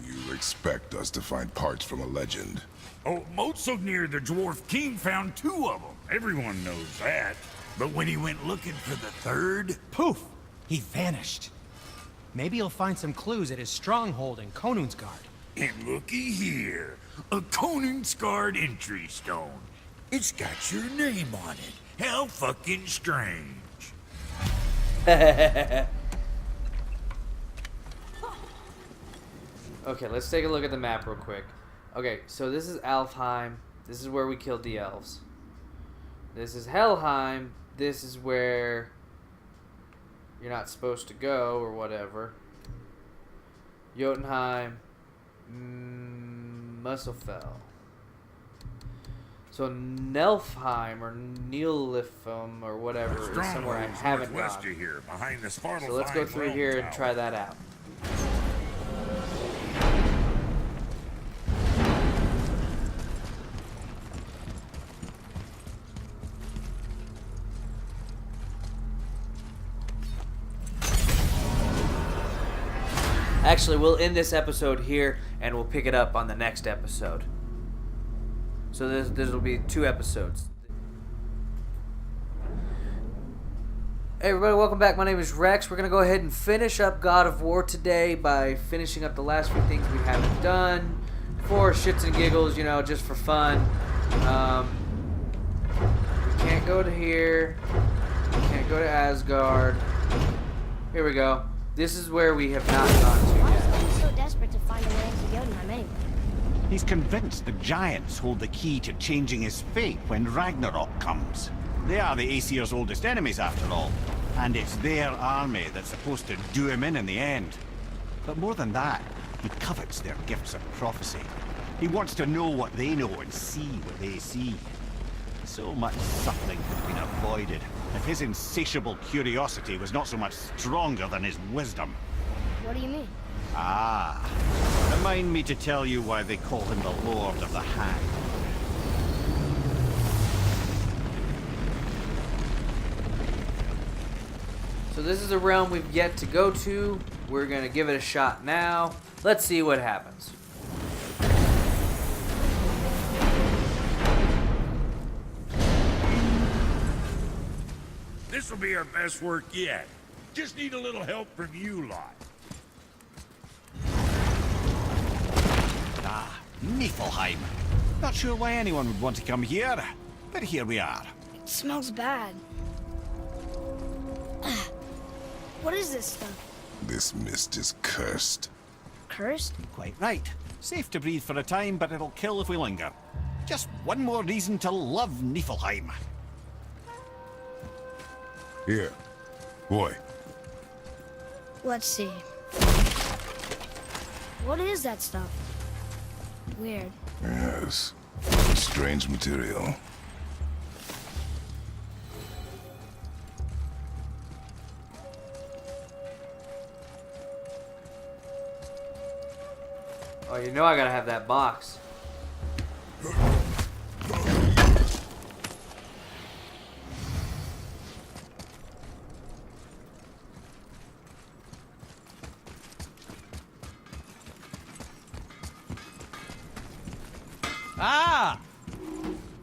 You expect us to find parts from a legend? Oh, Motsognir the Dwarf King found 2 of them. Everyone knows that. But when he went looking for the 3rd... Poof! He vanished. Maybe he'll find some clues at his stronghold in Konungsgard. And looky here. A Konungsgard entry stone. It's got your name on it. How fucking strange. Okay, let's take a look at the map real quick. Okay, so this is Alfheim. This is where we killed the elves. This is Helheim. This is where you're not supposed to go or whatever. Jotunheim. Musselfell. So Nelfheim or Nilifum or whatever is somewhere I haven't northwest gone. of here, behind the Svartalfheim So let's go through Realm here and Tower. try that out. Actually, we'll end this episode here, and we'll pick it up on the next episode. So this will be 2 episodes. Hey everybody, welcome back. My name is Rex. We're going to go ahead and finish up God of War today by finishing up the last few things we haven't done. For shits and giggles, you know, just for fun. We can't go to here. We can't go to Asgard. Here we go. This is where we have not gone to Why yet. is he so desperate to find a way into Jotunheim anyway? He's convinced the giants hold the key to changing his fate when Ragnarok comes. They are the Aesir's oldest enemies, after all, and it's their army that's supposed to do him in the end. But more than that, he covets their gifts of prophecy. He wants to know what they know and see what they see. So much suffering could have been avoided if his insatiable curiosity was not so much stronger than his wisdom. What do you mean? Ah, remind me to tell you why they call him the Lord of the Hang. So this is a realm we've yet to go to. We're going to give it a shot now. Let's see what happens. This will be our best work yet. Just need a little help from you lot. Ah, Niflheim. Not sure why anyone would want to come here, but here we are. It smells bad. What is this stuff? This mist is cursed. Cursed? Quite right. Safe to breathe for a time, but it'll kill if we linger. Just one more reason to love Niflheim. Here. Boy. Let's see. What is that stuff? Weird. Yes. Strange material. Oh, you know I gotta have that box. Ah!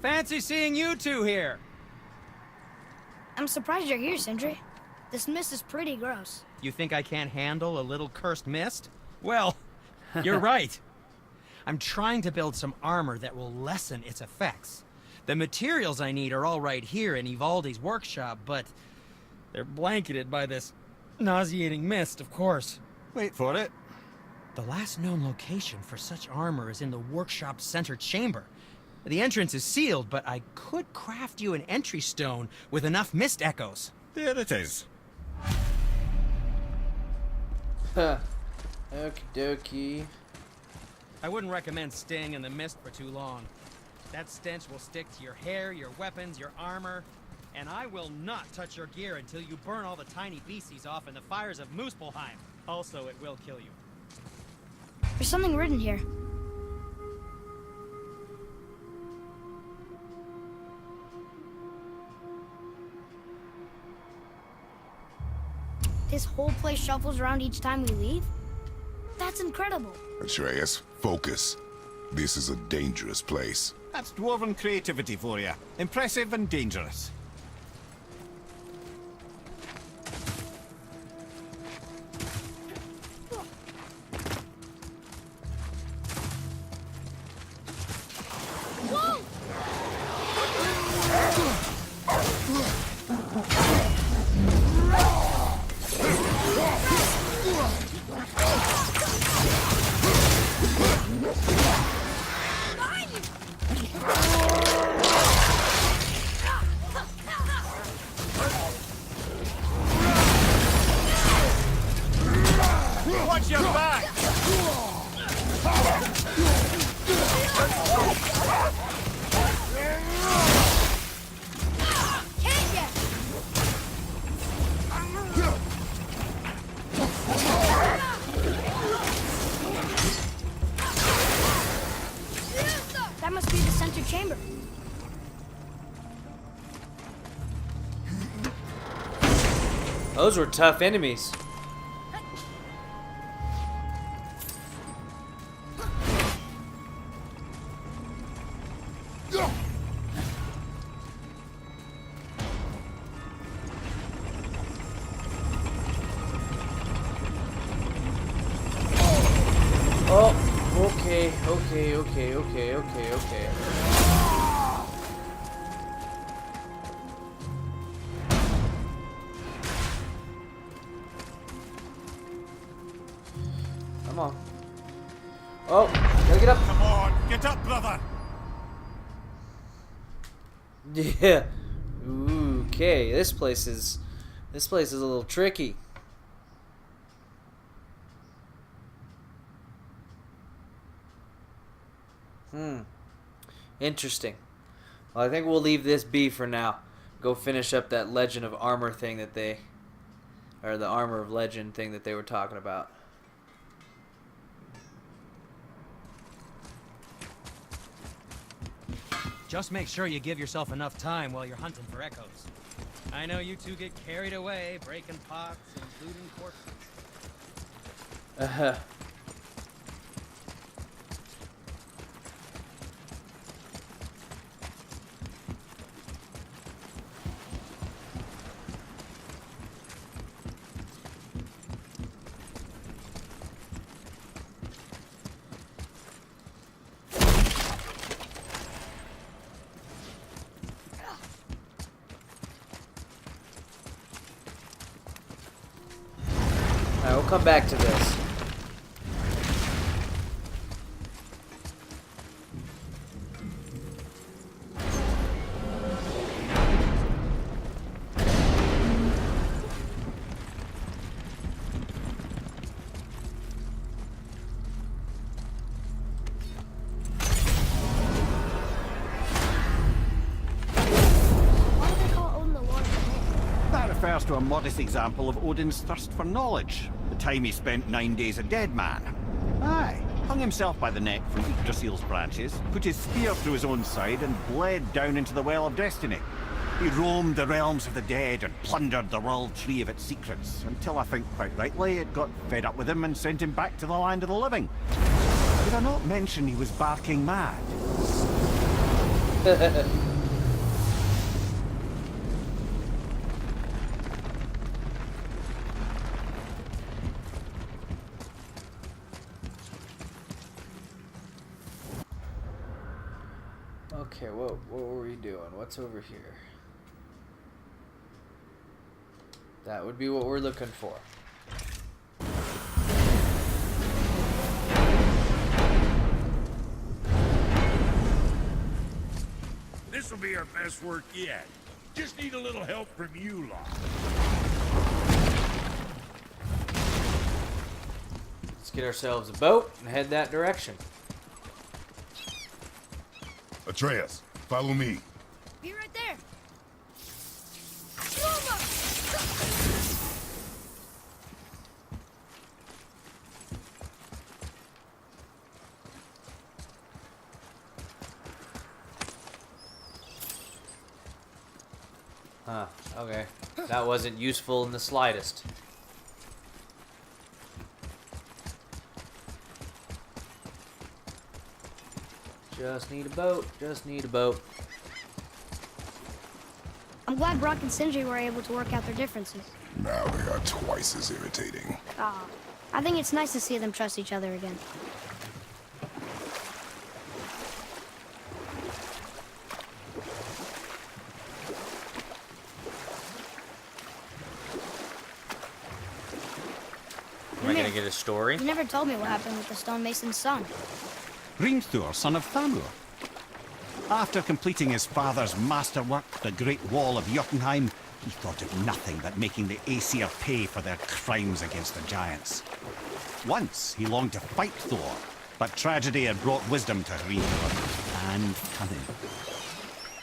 Fancy seeing you two here. I'm surprised you're here, Sindri. This mist is pretty gross. You think I can't handle a little cursed mist? Well, you're right. I'm trying to build some armor that will lessen its effects. The materials I need are all right here in Ivaldi's workshop, but they're blanketed by this nauseating mist, of course. Wait for it. The last known location for such armor is in the workshop's center chamber. The entrance is sealed, but I could craft you an entry stone with enough mist echoes. There it is. Okie dokie. I wouldn't recommend staying in the mist for too long. That stench will stick to your hair, your weapons, your armor, and I will not touch your gear until you burn all the tiny beasties off in the fires of Muspelheim. Also, it will kill you. There's something written here. This whole place shuffles around each time we leave? That's incredible. Atreus, focus. This is a dangerous place. That's dwarven creativity for you. Impressive and dangerous. Whoa! Watch your back! Can't get! That must be the center chamber. Those were tough enemies. Oh, okay. Come on. Oh, gotta get up. Come on, get up, brother! Yeah. Ooh, okay. This place is a little tricky. Interesting. Well, I think we'll leave this be for now. Go finish up that Legend of Armor thing that they, or the Armor of Legend thing that they were talking about. Just make sure you give yourself enough time while you're hunting for echoes. I know you two get carried away, breaking pots and looting corpses. Alright, we'll come back to this. Why do they call Odin the Lord of the Dead? That refers to a modest example of Odin's thirst for knowledge. The time he spent 9 days a dead man. Aye, hung himself by the neck from Yggdrasil's branches, put his spear through his own side, and bled down into the Well of Destiny. He roamed the realms of the dead and plundered the World Tree of its secrets, until I think quite rightly it got fed up with him and sent him back to the land of the living. Did I not mention he was barking mad? Okay, what were we doing? What's over here? That would be what we're looking for. This'll be our best work yet. Just need a little help from you lot. Let's get ourselves a boat and head that direction. Atreus, follow me. Be right there. Huh, okay. That wasn't useful in the slightest. Just need a boat, just need a boat. I'm glad Brock and Sindri were able to work out their differences. Now they are twice as irritating. Ah, I think it's nice to see them trust each other again. Am I gonna get a story? You never told me what happened with the stonemason's son. Hrimthur, son of Thamur. After completing his father's masterwork, the Great Wall of Jotunheim, he thought of nothing but making the Aesir pay for their crimes against the giants. Once he longed to fight Thor, but tragedy had brought wisdom to Hrimthur and cunning.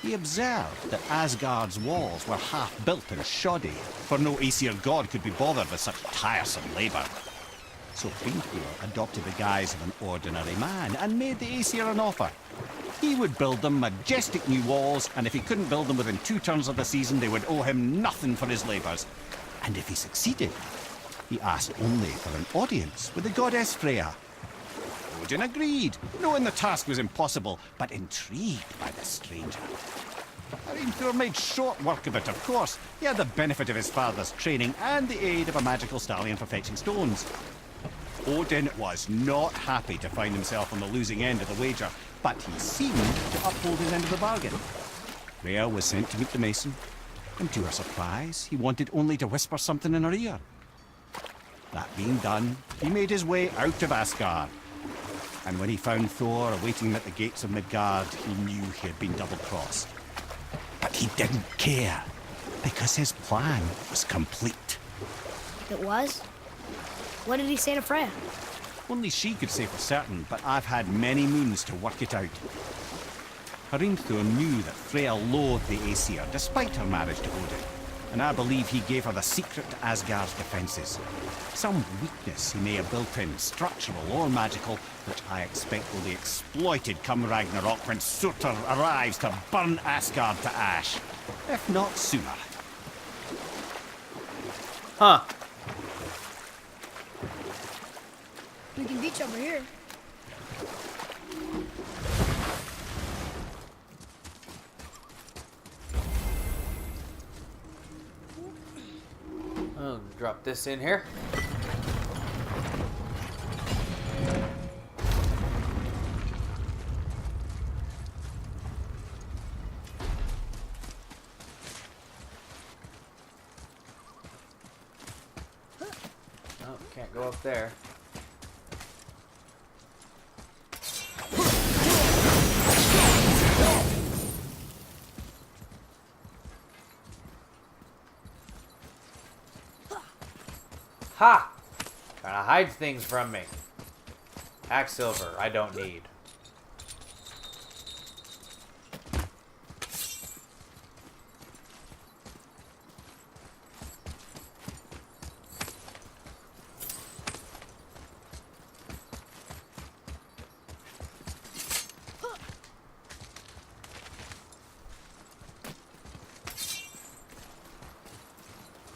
He observed that Asgard's walls were half built and shoddy, for no Aesir god could be bothered with such tiresome labor. So Hrimthur adopted the guise of an ordinary man and made the Aesir an offer. He would build them majestic new walls, and if he couldn't build them within 2 turns of the season, they would owe him nothing for his labors. And if he succeeded, he asked only for an audience with the goddess Freya. Odin agreed, knowing the task was impossible, but intrigued by the stranger. Hrimthur made short work of it, of course. He had the benefit of his father's training and the aid of a magical stallion for fetching stones. Odin was not happy to find himself on the losing end of the wager, but he seemed to uphold his end of the bargain. Freya was sent to meet the mason, and to her surprise, he wanted only to whisper something in her ear. That being done, he made his way out of Asgard. And when he found Thor awaiting him at the gates of Midgard, he knew he had been double-crossed. But he didn't care, because his plan was complete. It was? What did he say to Freya? Only she could say for certain, but I've had many moons to work it out. Hrimthur knew that Freya loathed the Aesir, despite her marriage to Odin, and I believe he gave her the secret to Asgard's defences. Some weakness he may have built in, structural or magical, which I expect will be exploited come Ragnarok when Surtur arrives to burn Asgard to ash. If not sooner. Huh. We can beach over here. I'll drop this in here. Oh, can't go up there. Ha! Trying to hide things from me. Hacksilver, I don't need.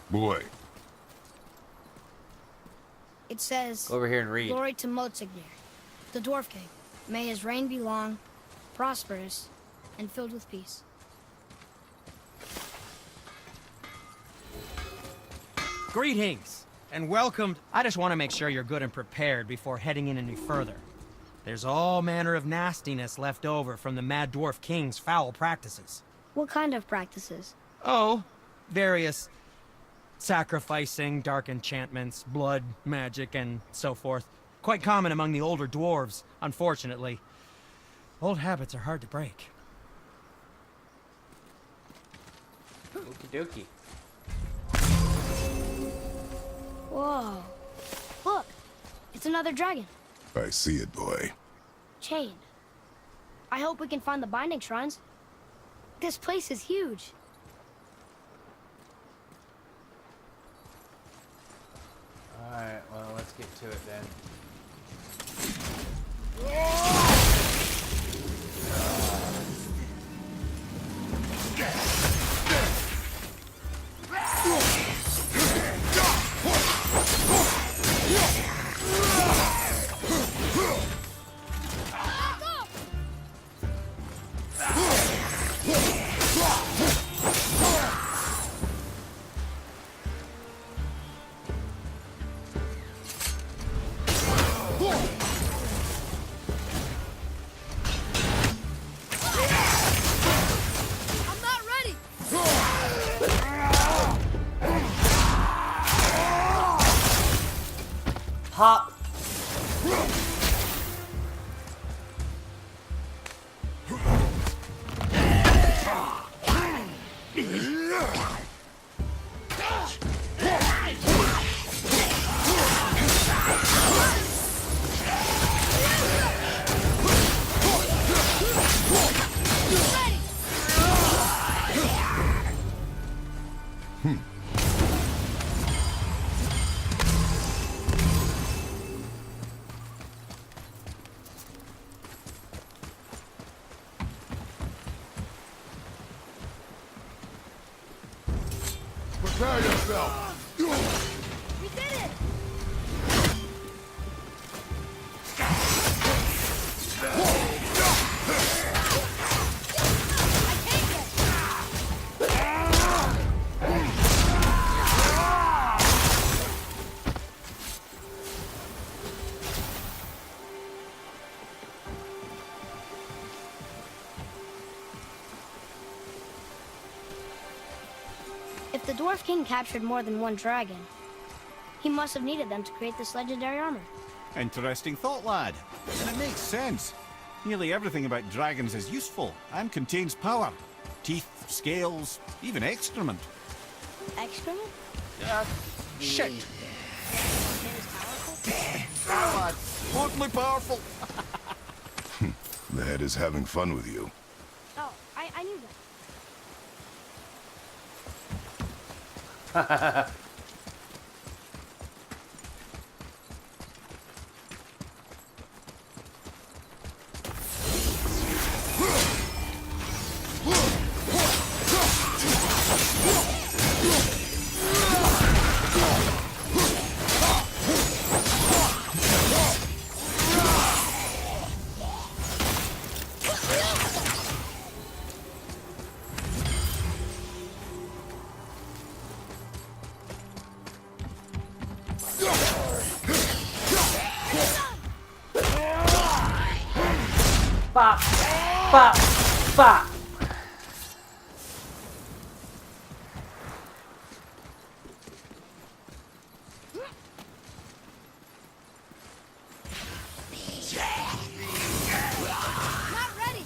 Boy, It says, Go over here and read. Glory to Motsignir, the Dwarf King. May his reign be long, prosperous, and filled with peace. Greetings, and welcome. I just want to make sure you're good and prepared before heading in any further. There's all manner of nastiness left over from the Mad Dwarf King's foul practices. What kind of practices? Oh, various sacrificing, dark enchantments, blood, magic, and so forth. Quite common among the older dwarves, unfortunately. Old habits are hard to break. Okie dokie. Whoa. Look, it's another dragon. I see it, boy. Chained. I hope we can find the binding shrines. This place is huge. Alright, well, let's get to it then. I'm not ready. Hop! Prepare yourself! We did it. I take it. If the Dwarf King captured more than one dragon, he must have needed them to create this legendary armor. Interesting thought, lad. And it makes sense. Nearly everything about dragons is useful and contains power. Teeth, scales, even excrement. Excrement? Shit! Is powerful? Totally powerful! The head is having fun with you. Oh, I knew that. Bop! Bop! Bop! Not ready.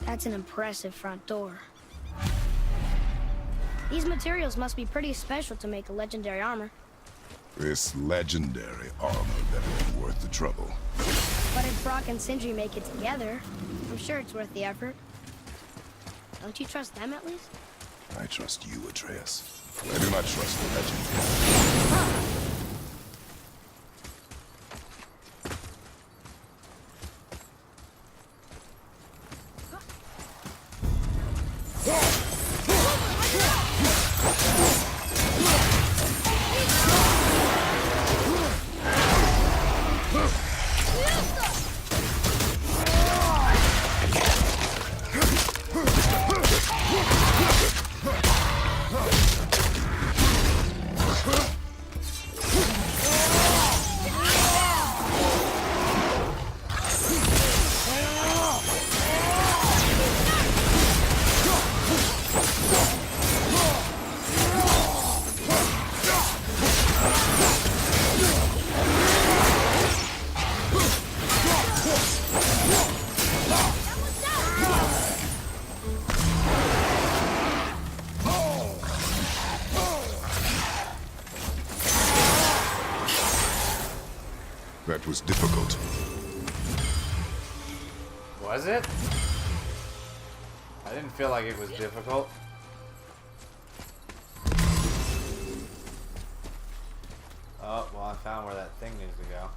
That's an impressive front door. These materials must be pretty special to make a legendary armor. This legendary armor better be worth the trouble. But if Brock and Sindri make it together, I'm sure it's worth the effort. Don't you trust them at least? I trust you, Atreus. I do not trust the legend. Was it? I didn't feel like it was difficult. Oh, well, I found where that thing needs to go.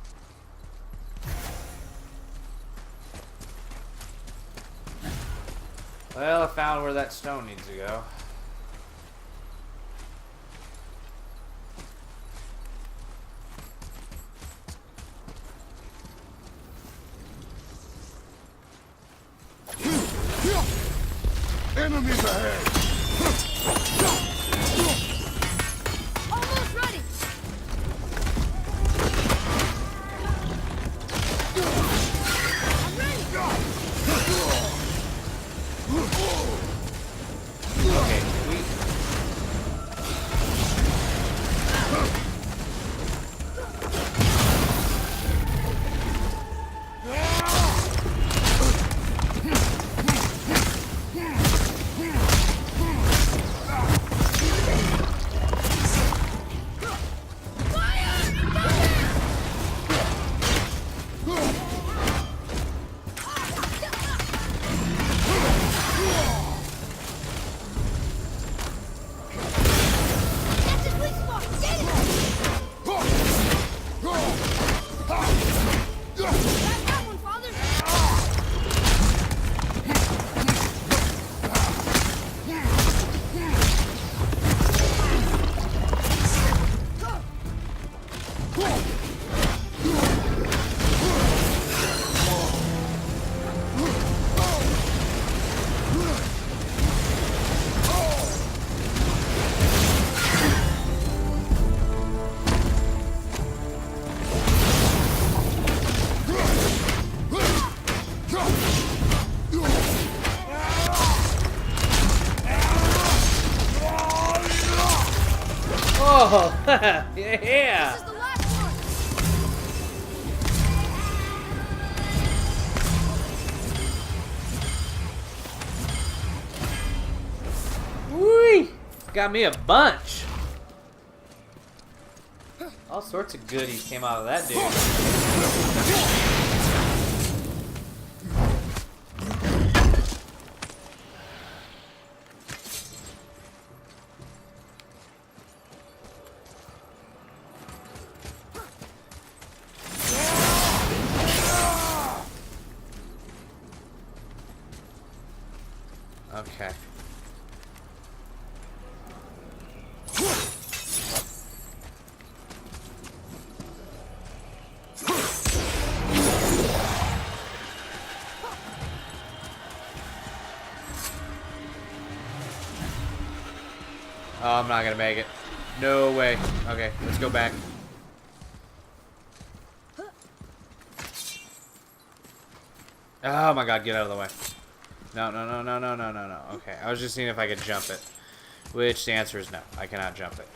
Well, I found where that stone needs to go. Enemies ahead! Almost ready. I'm ready. Okay, sweet. That's his weak spot. Get it. Grab that one, Father. Oh, This yeah! is the last one. Whee! Got me a bunch. All sorts of goodies came out of that dude. Okay. Oh, I'm not gonna make it. No way. Okay, let's go back. Oh my god, get out of the way. No, no, no, no, no, no, no, no. Okay, I was just seeing if I could jump it. Which the answer is no. I cannot jump it.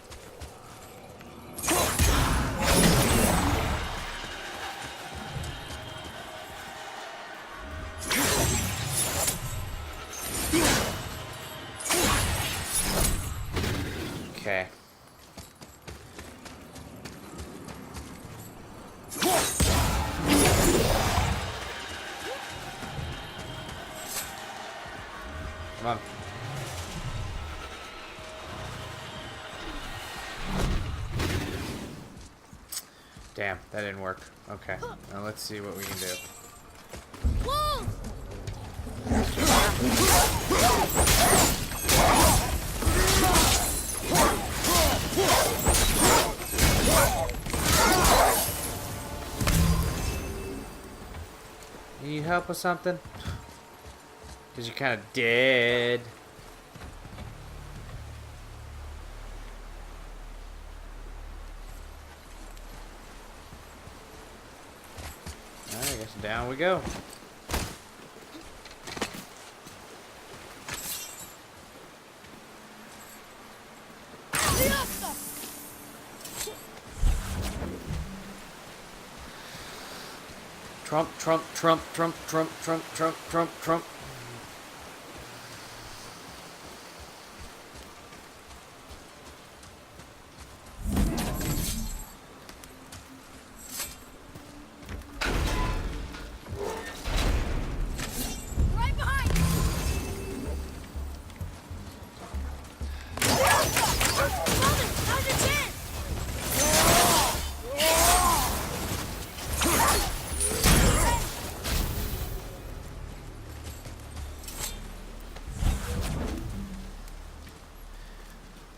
Okay. Come on. Damn, that didn't work. Okay, now let's see what we can do. Whoa! Can you help with something? Because you're kind of dead. Alright, I guess down we go. Fiesta! Trump, Trump, Trump, Trump, Trump, Trump, Trump, Trump, Trump.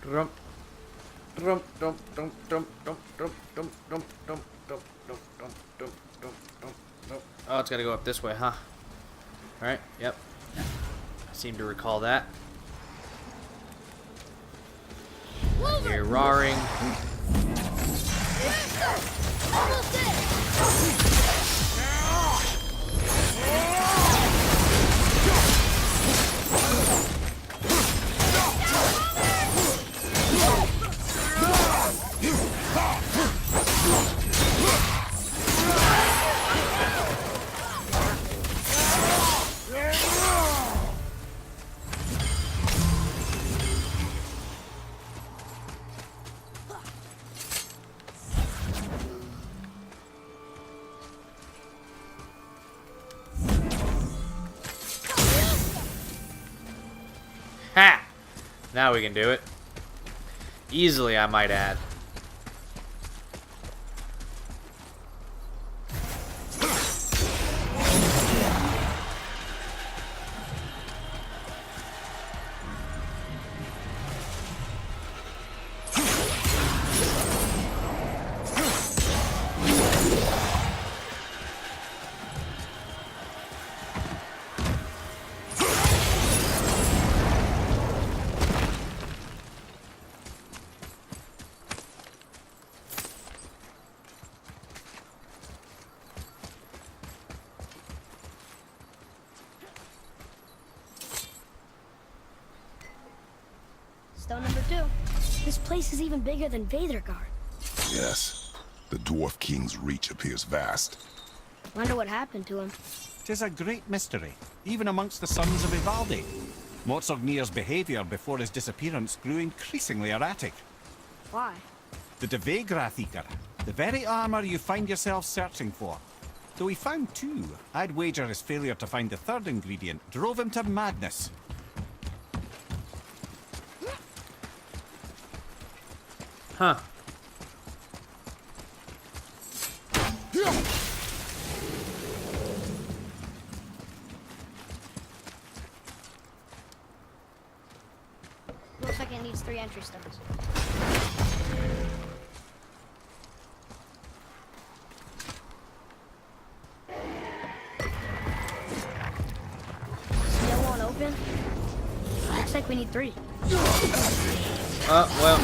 Drum. Drum, drum, drum, drum, drum, drum, drum, drum, drum, drum, drum, drum, drum, drum, drum, drum. Oh, it's gotta go up this way, huh? Alright, yep. I seem to recall that. I hear roaring. Almost there. Ha! Now we can do it. Easily, I might add. Stone number 2. This place is even bigger than Vadergard. Yes. The Dwarf King's reach appears vast. Wonder what happened to him. 'Tis a great mystery, even amongst the sons of Ivaldi. Motsognir's behavior before his disappearance grew increasingly erratic. Why? The Devegrath Eater, the very armor you find yourself searching for. Though he found 2, I'd wager his failure to find the 3rd ingredient drove him to madness. Huh. Looks like it needs 3 entry stones. Still won't open? Looks like we need 3. Well.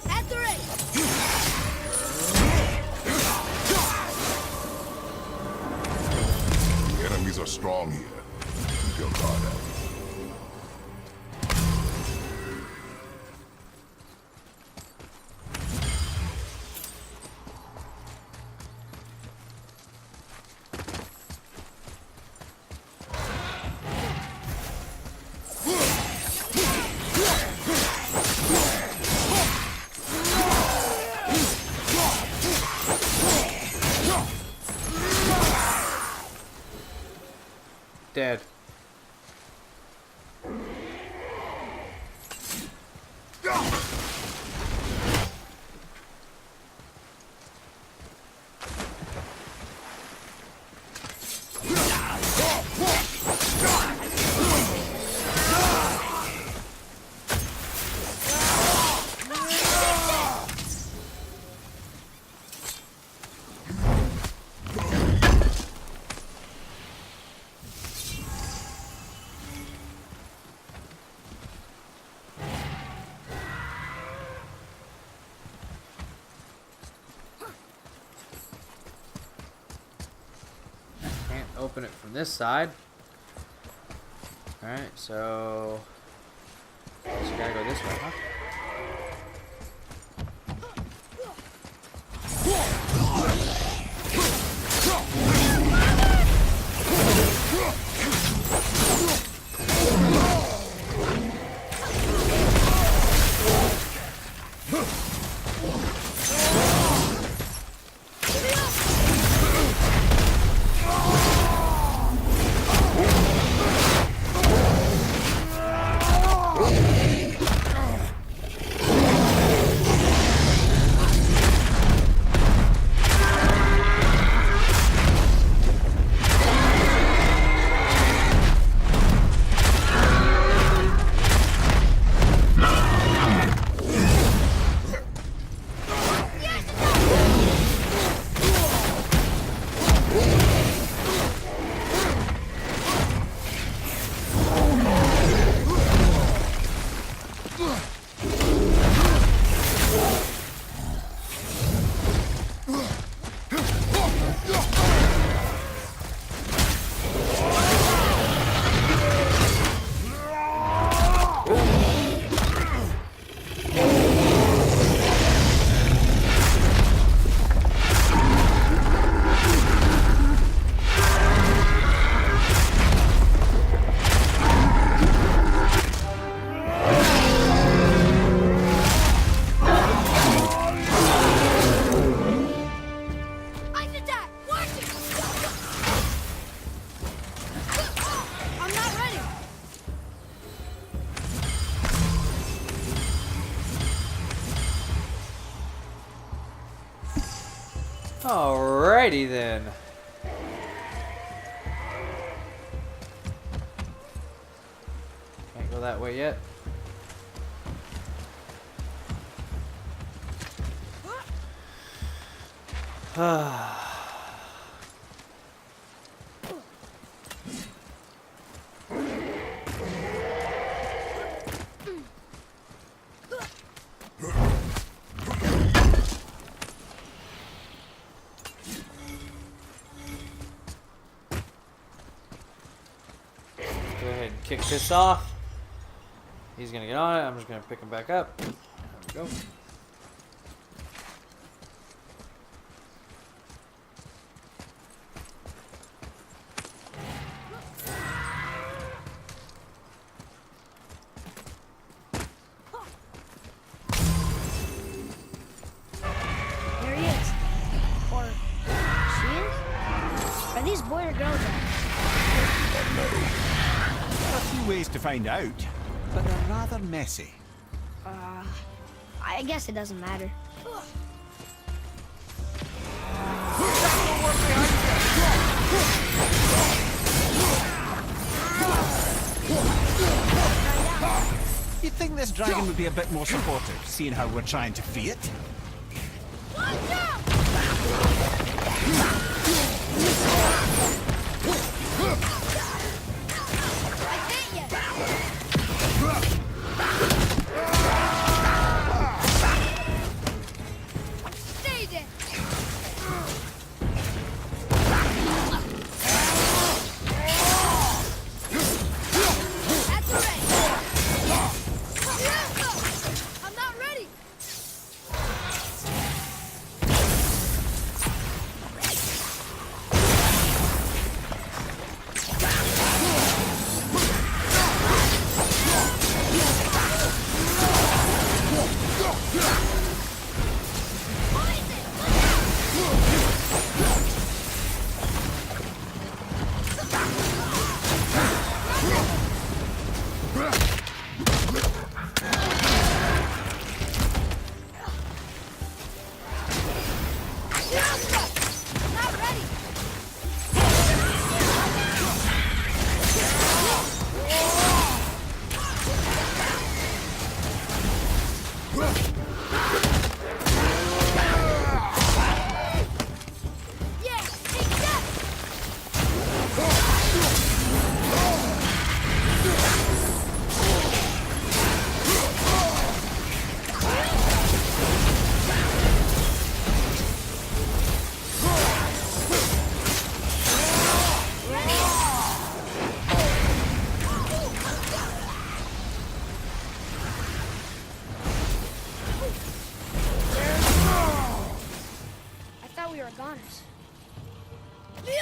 At the rate. The enemies are strong here. Keep your guard up. Dead. Can't open it from this side. Alright, so Just gotta go this way, huh? Ice attack! Watch it! I'm not ready! Alrighty then. Can't go that way yet. Go ahead and kick this off. He's gonna get on it. I'm just gonna pick him back up. There we go. There he is. Or she is? Are these boy or girls? There are a few ways to find out, but they're rather messy. I guess it doesn't matter. You'd think this dragon would be a bit more supportive, seeing how we're trying to free it. Watch out! I hit you! Stay there! At the ready! I'm not ready!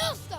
Justo!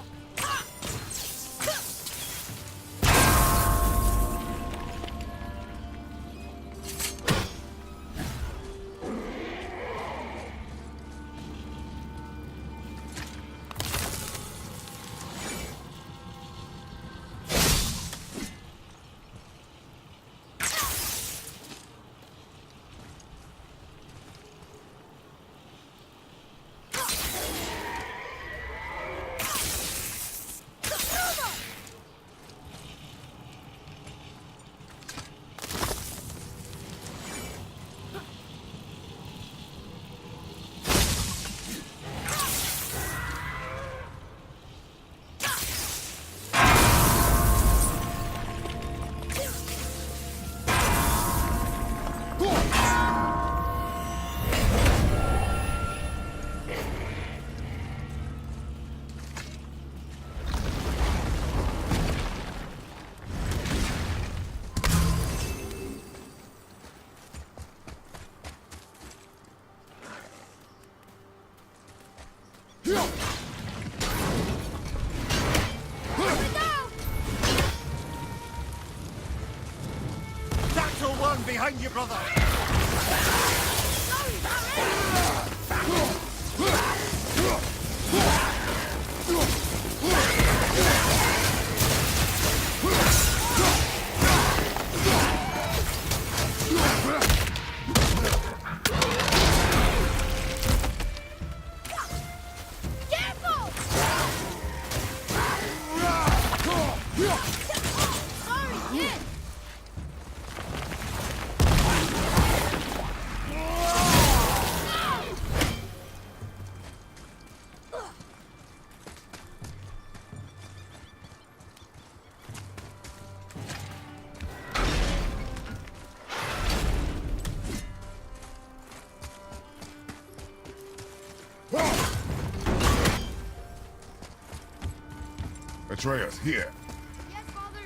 Dactyl 1 behind you, brother! Careful! Sorry, kid! Atreus, here. Yes, Father?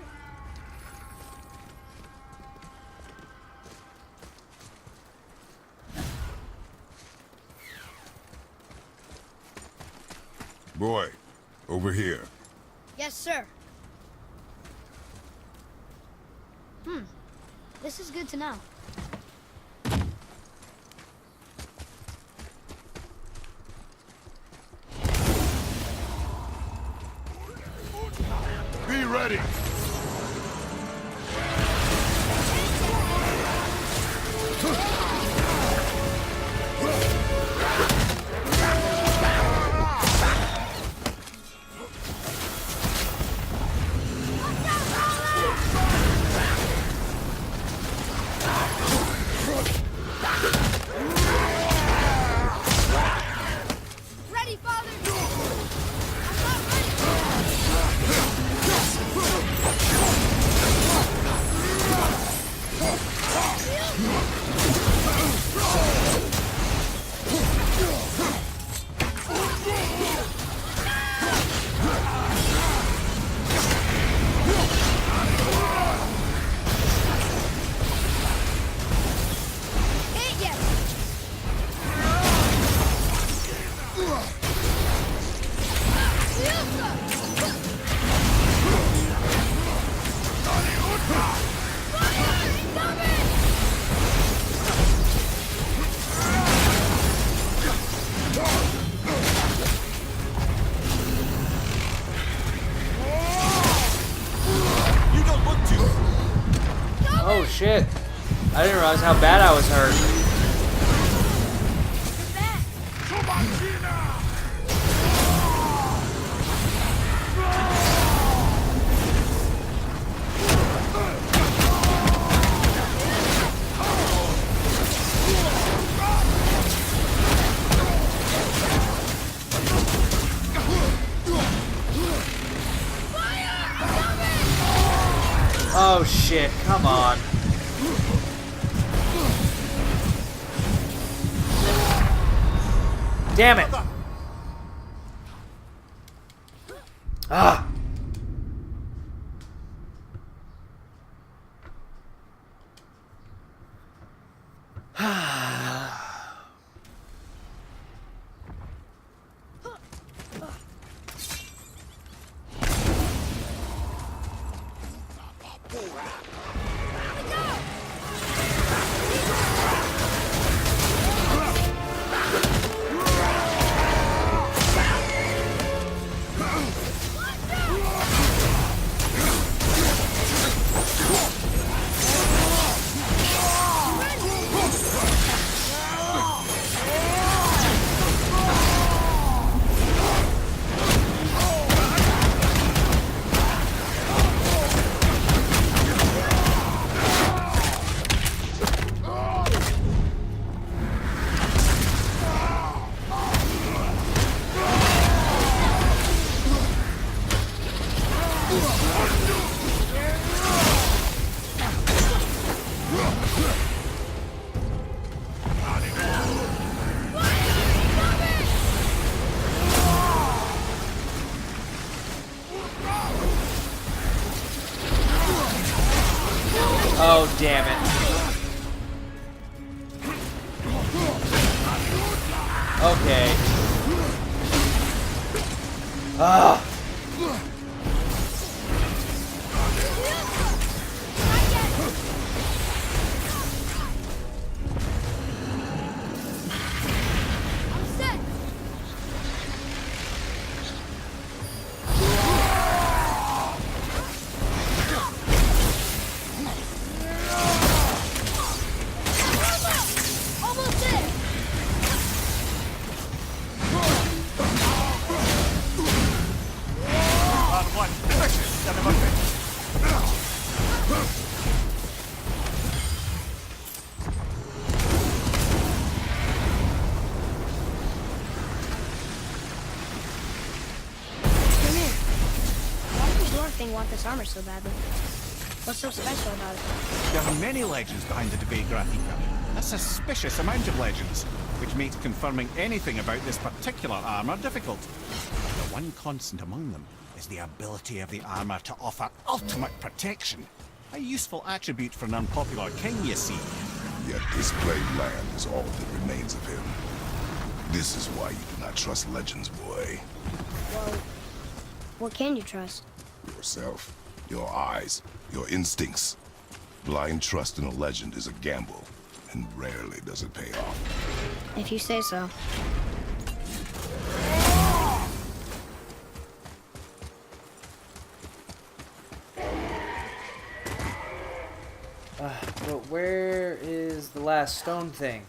Boy, over here. Yes, sir. This is good to know. Be ready! Ready, Father! I'm not ready! Ain't yet! You don't look too... Oh shit! I didn't realize how bad I was hurt. Oh shit, come on. Damn it! Ah! Oh, damn it. Okay. Ah. I'm set. Almost there. One, Come here. Why does the dwarf thing want this armor so badly? What's so special about it? There are many legends behind the debate, Grathika. A suspicious amount of legends, which makes confirming anything about this particular armor difficult. The one constant among them is the ability of the armor to offer ultimate protection. A useful attribute for an unpopular king, you see. Yet this plagued land is all that remains of him. This is why you do not trust legends, boy. Well, what can you trust? Yourself, your eyes, your instincts. Blind trust in a legend is a gamble, and rarely does it pay off. If you say so. But where is the last stone thing?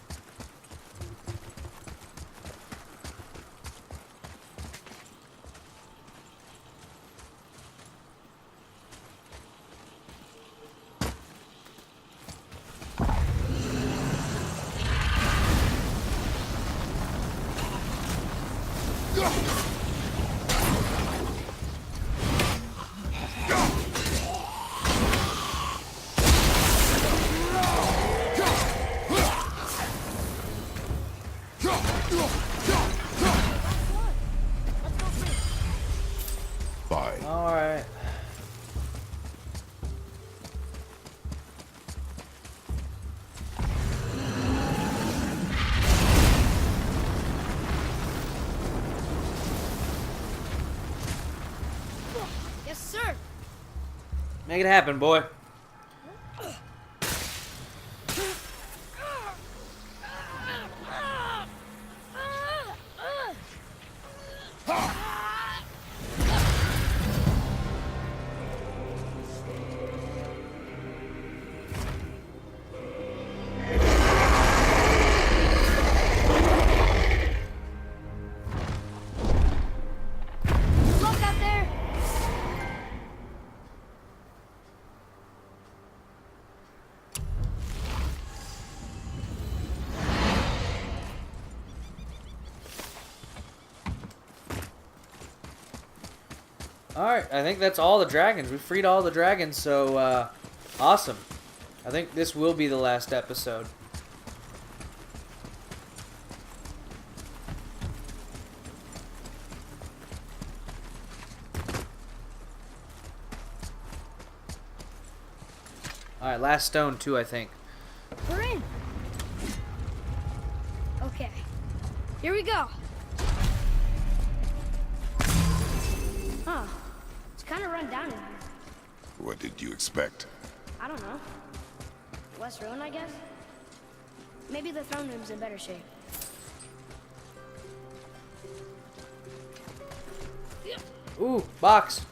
Fine. Alright. Yes, sir. Make it happen, boy. Look out there. Alright, I think that's all the dragons. We freed all the dragons, so awesome. I think this will be the last episode. Alright, last stone too, I think. We're in. Okay. Here we go. Huh. It's kind of run down in here. What did you expect? I don't know. Less ruined, I guess? Maybe the throne room's in better shape. Ooh, box.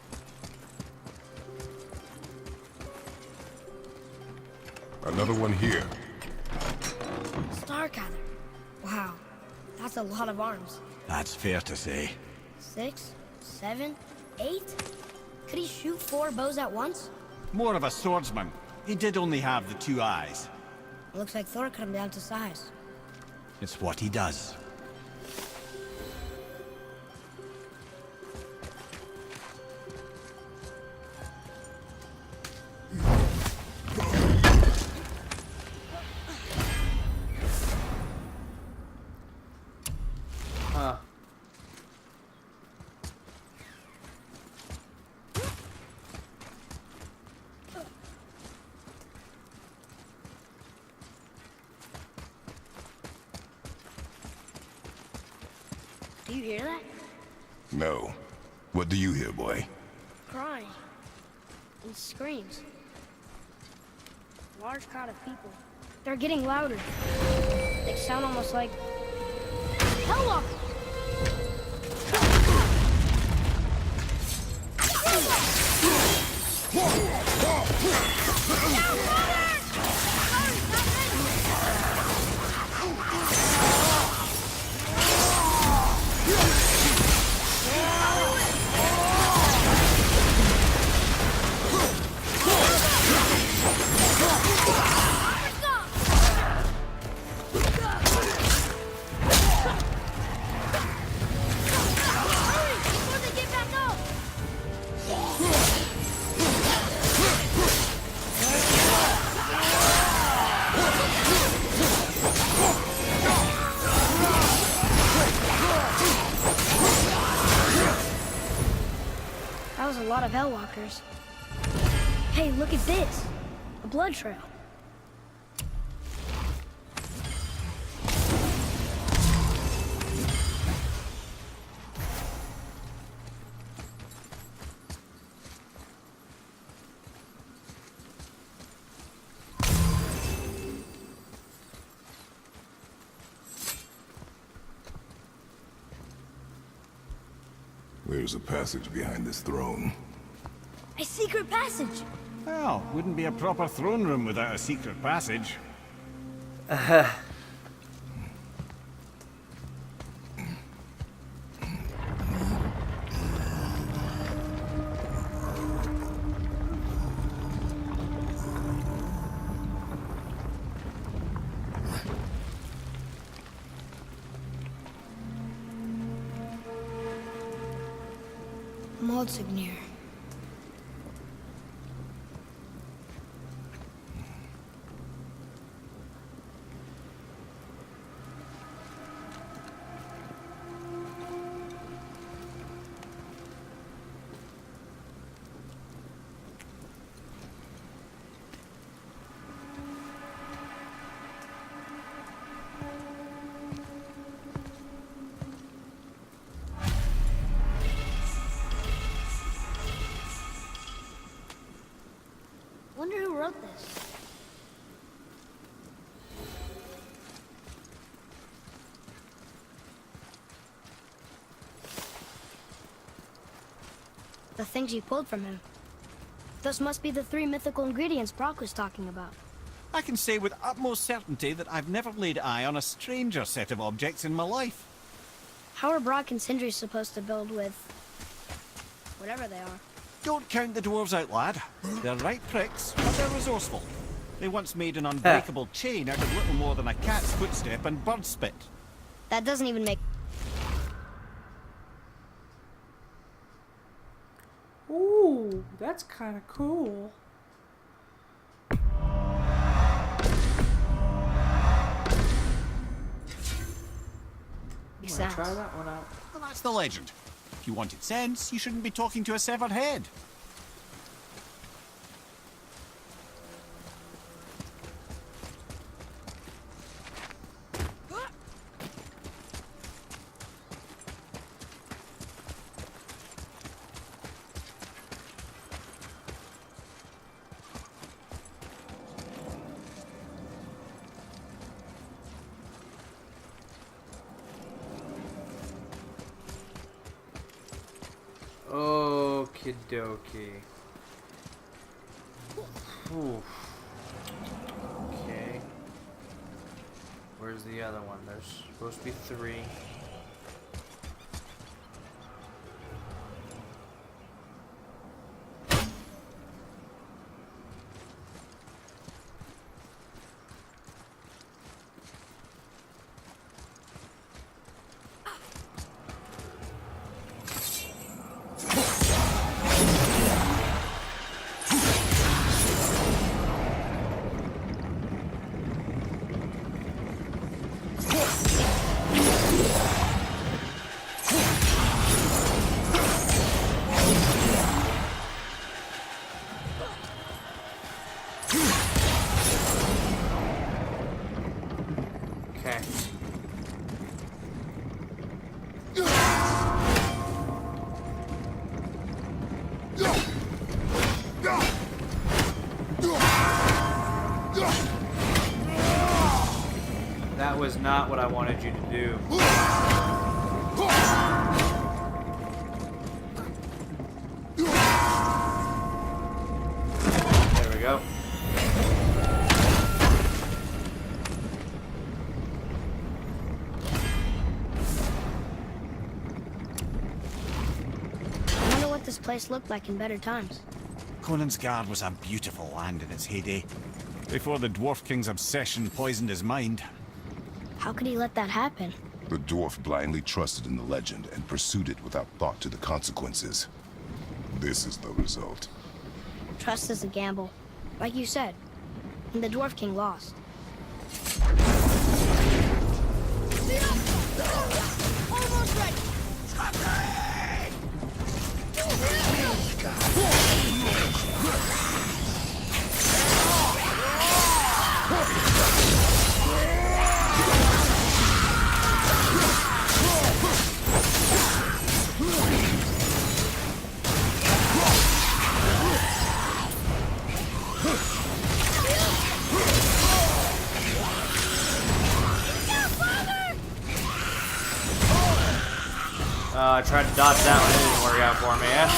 Another one here. Starkather. Wow, that's a lot of arms. That's fair to say. 6, 7, 8? Could he shoot 4 bows at once? More of a swordsman. He did only have the 2 eyes. Looks like Thor cut him down to size. It's what he does. Huh. Do you hear that? No. What do you hear, boy? Crying. And screams. Large crowd of people. They're getting louder. They sound almost like... Hellwalkers! That was a lot of Hellwalkers. Hey, look at this. A blood trail. There's a passage behind this throne. A secret passage! Well, wouldn't be a proper throne room without a secret passage. Maldsignir. Wonder who wrote this. The things you pulled from him. Those must be the 3 mythical ingredients Brock was talking about. I can say with utmost certainty that I've never laid eye on a stranger set of objects in my life. How are Brock and Sindri supposed to build with... whatever they are? Don't count the dwarves out, lad. They're right pricks, but they're resourceful. They once made an unbreakable chain out of little more than a cat's footstep and bird spit. That doesn't even make... Ooh, that's kind of cool. Makes sense. Try that one out. Well, that's the legend. If you wanted sense, you shouldn't be talking to a severed head. Okie dokie. Ooh. Okay. Where's the other one? There's supposed to be 3. That was not what I wanted you to do. There we go. I wonder what this place looked like in better times. Conan's Guard was a beautiful land in its heyday, before the Dwarf King's obsession poisoned his mind. How could he let that happen? The dwarf blindly trusted in the legend and pursued it without thought to the consequences. This is the result. Trust is a gamble. Like you said. And the Dwarf King lost. Almost ready. I tried to dodge that one, it didn't work out for me, yeah?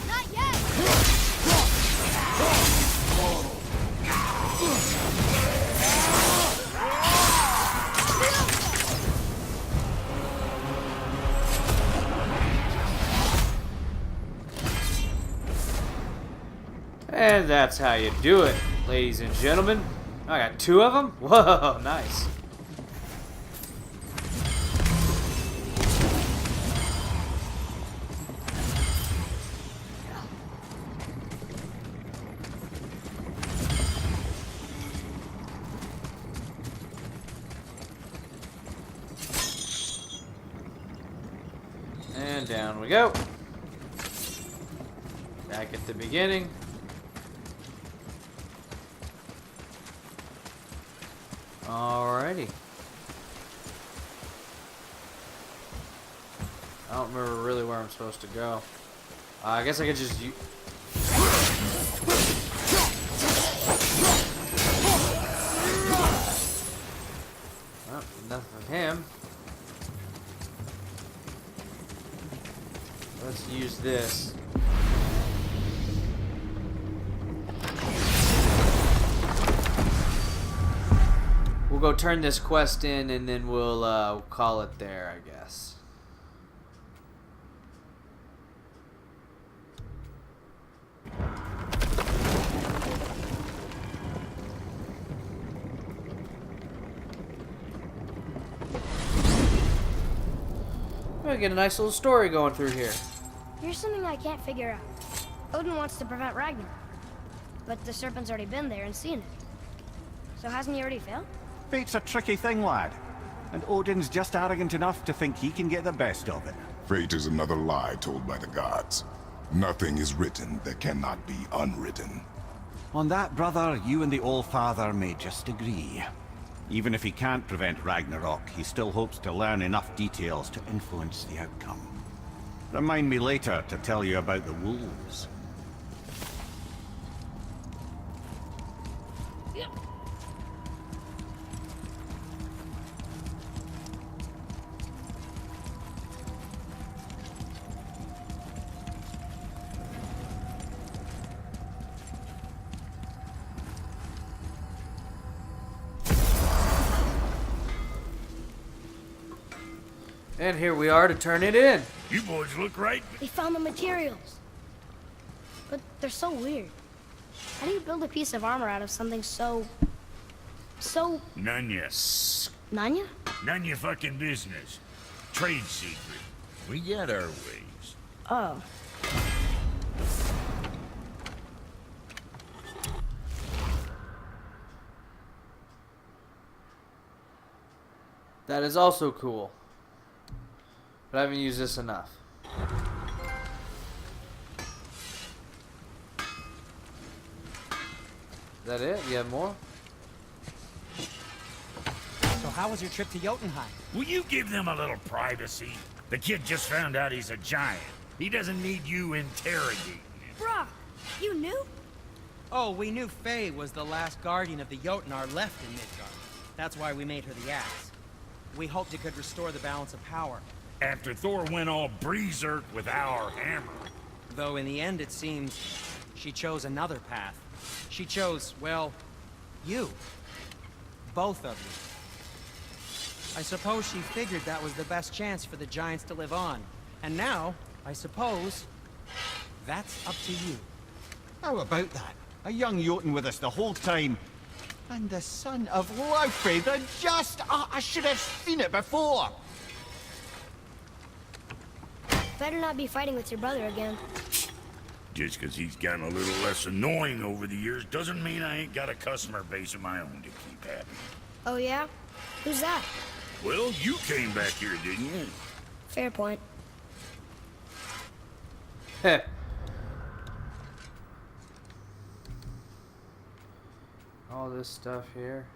Not yet. And that's how you do it, ladies and gentlemen. I got 2 of them? Whoa, nice. And down we go. Back at the beginning. Alrighty. I don't remember really where I'm supposed to go. I guess I could just use... Oh, nothing from him. Let's use this. We'll go turn this quest in and then we'll call it there, I guess. We'll get a nice little story going through here. Here's something I can't figure out. Odin wants to prevent Ragnarok, but the serpent's already been there and seen it. So hasn't he already failed? Fate's a tricky thing, lad. And Odin's just arrogant enough to think he can get the best of it. Fate is another lie told by the gods. Nothing is written that cannot be unwritten. On that, brother, you and the All-Father may just agree. Even if he can't prevent Ragnarok, he still hopes to learn enough details to influence the outcome. Remind me later to tell you about the wolves. And here we are to turn it in. You boys look right. They found the materials. But they're so weird. How do you build a piece of armor out of something so... None ya. Nanya? None your fucking business. Trade secret. We got our ways. Oh. That is also cool. But I haven't used this enough. Is that it? You have more? So how was your trip to Jotunheim? Will you give them a little privacy? The kid just found out he's a giant. He doesn't need you interrogating him. Brock, you knew? Oh, we knew Faye was the last guardian of the Jotnar left in Midgard. That's why we made her the axe. We hoped it could restore the balance of power. After Thor went all berserk with our hammer. Though in the end it seems she chose another path. She chose, well, you. Both of you. I suppose she figured that was the best chance for the giants to live on. And now, I suppose, that's up to you. How about that? A young Jotun with us the whole time. And the son of Laufey, the just... I should have seen it before! Better not be fighting with your brother again. Just 'cause he's gotten a little less annoying over the years doesn't mean I ain't got a customer base of my own to keep happy. Oh yeah? Who's that? Well, you came back here, didn't you? Fair point. Heh. All this stuff here.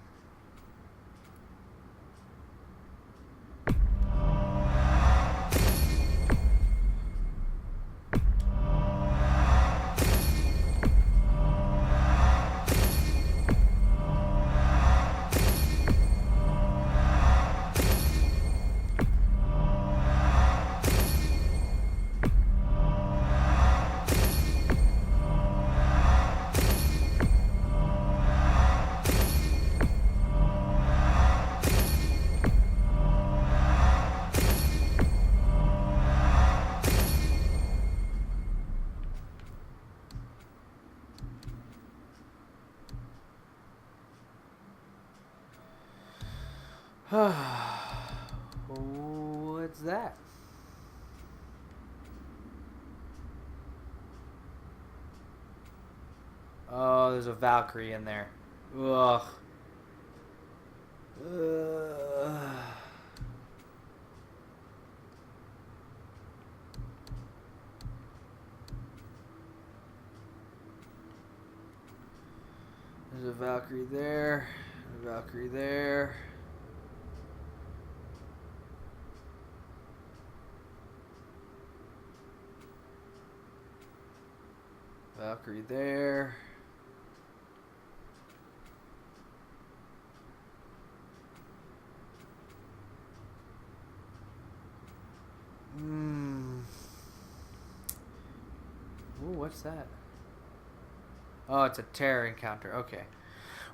What's that? Oh, there's a Valkyrie in there. Ugh. There's a Valkyrie there. A Valkyrie there. Valkyrie there. Ooh, what's that? Oh, it's a terror encounter. Okay.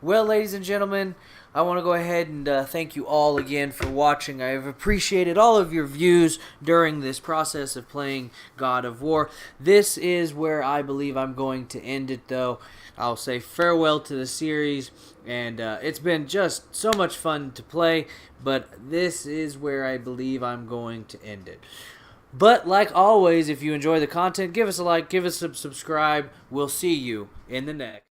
Well, ladies and gentlemen, I want to go ahead and thank you all again for watching. I've appreciated all of your views during this process of playing God of War. This is where I believe I'm going to end it, though. I'll say farewell to the series, and it's been just so much fun to play, but this is where I believe I'm going to end it. But like always, if you enjoy the content, give us a like, give us a subscribe. We'll see you in the next.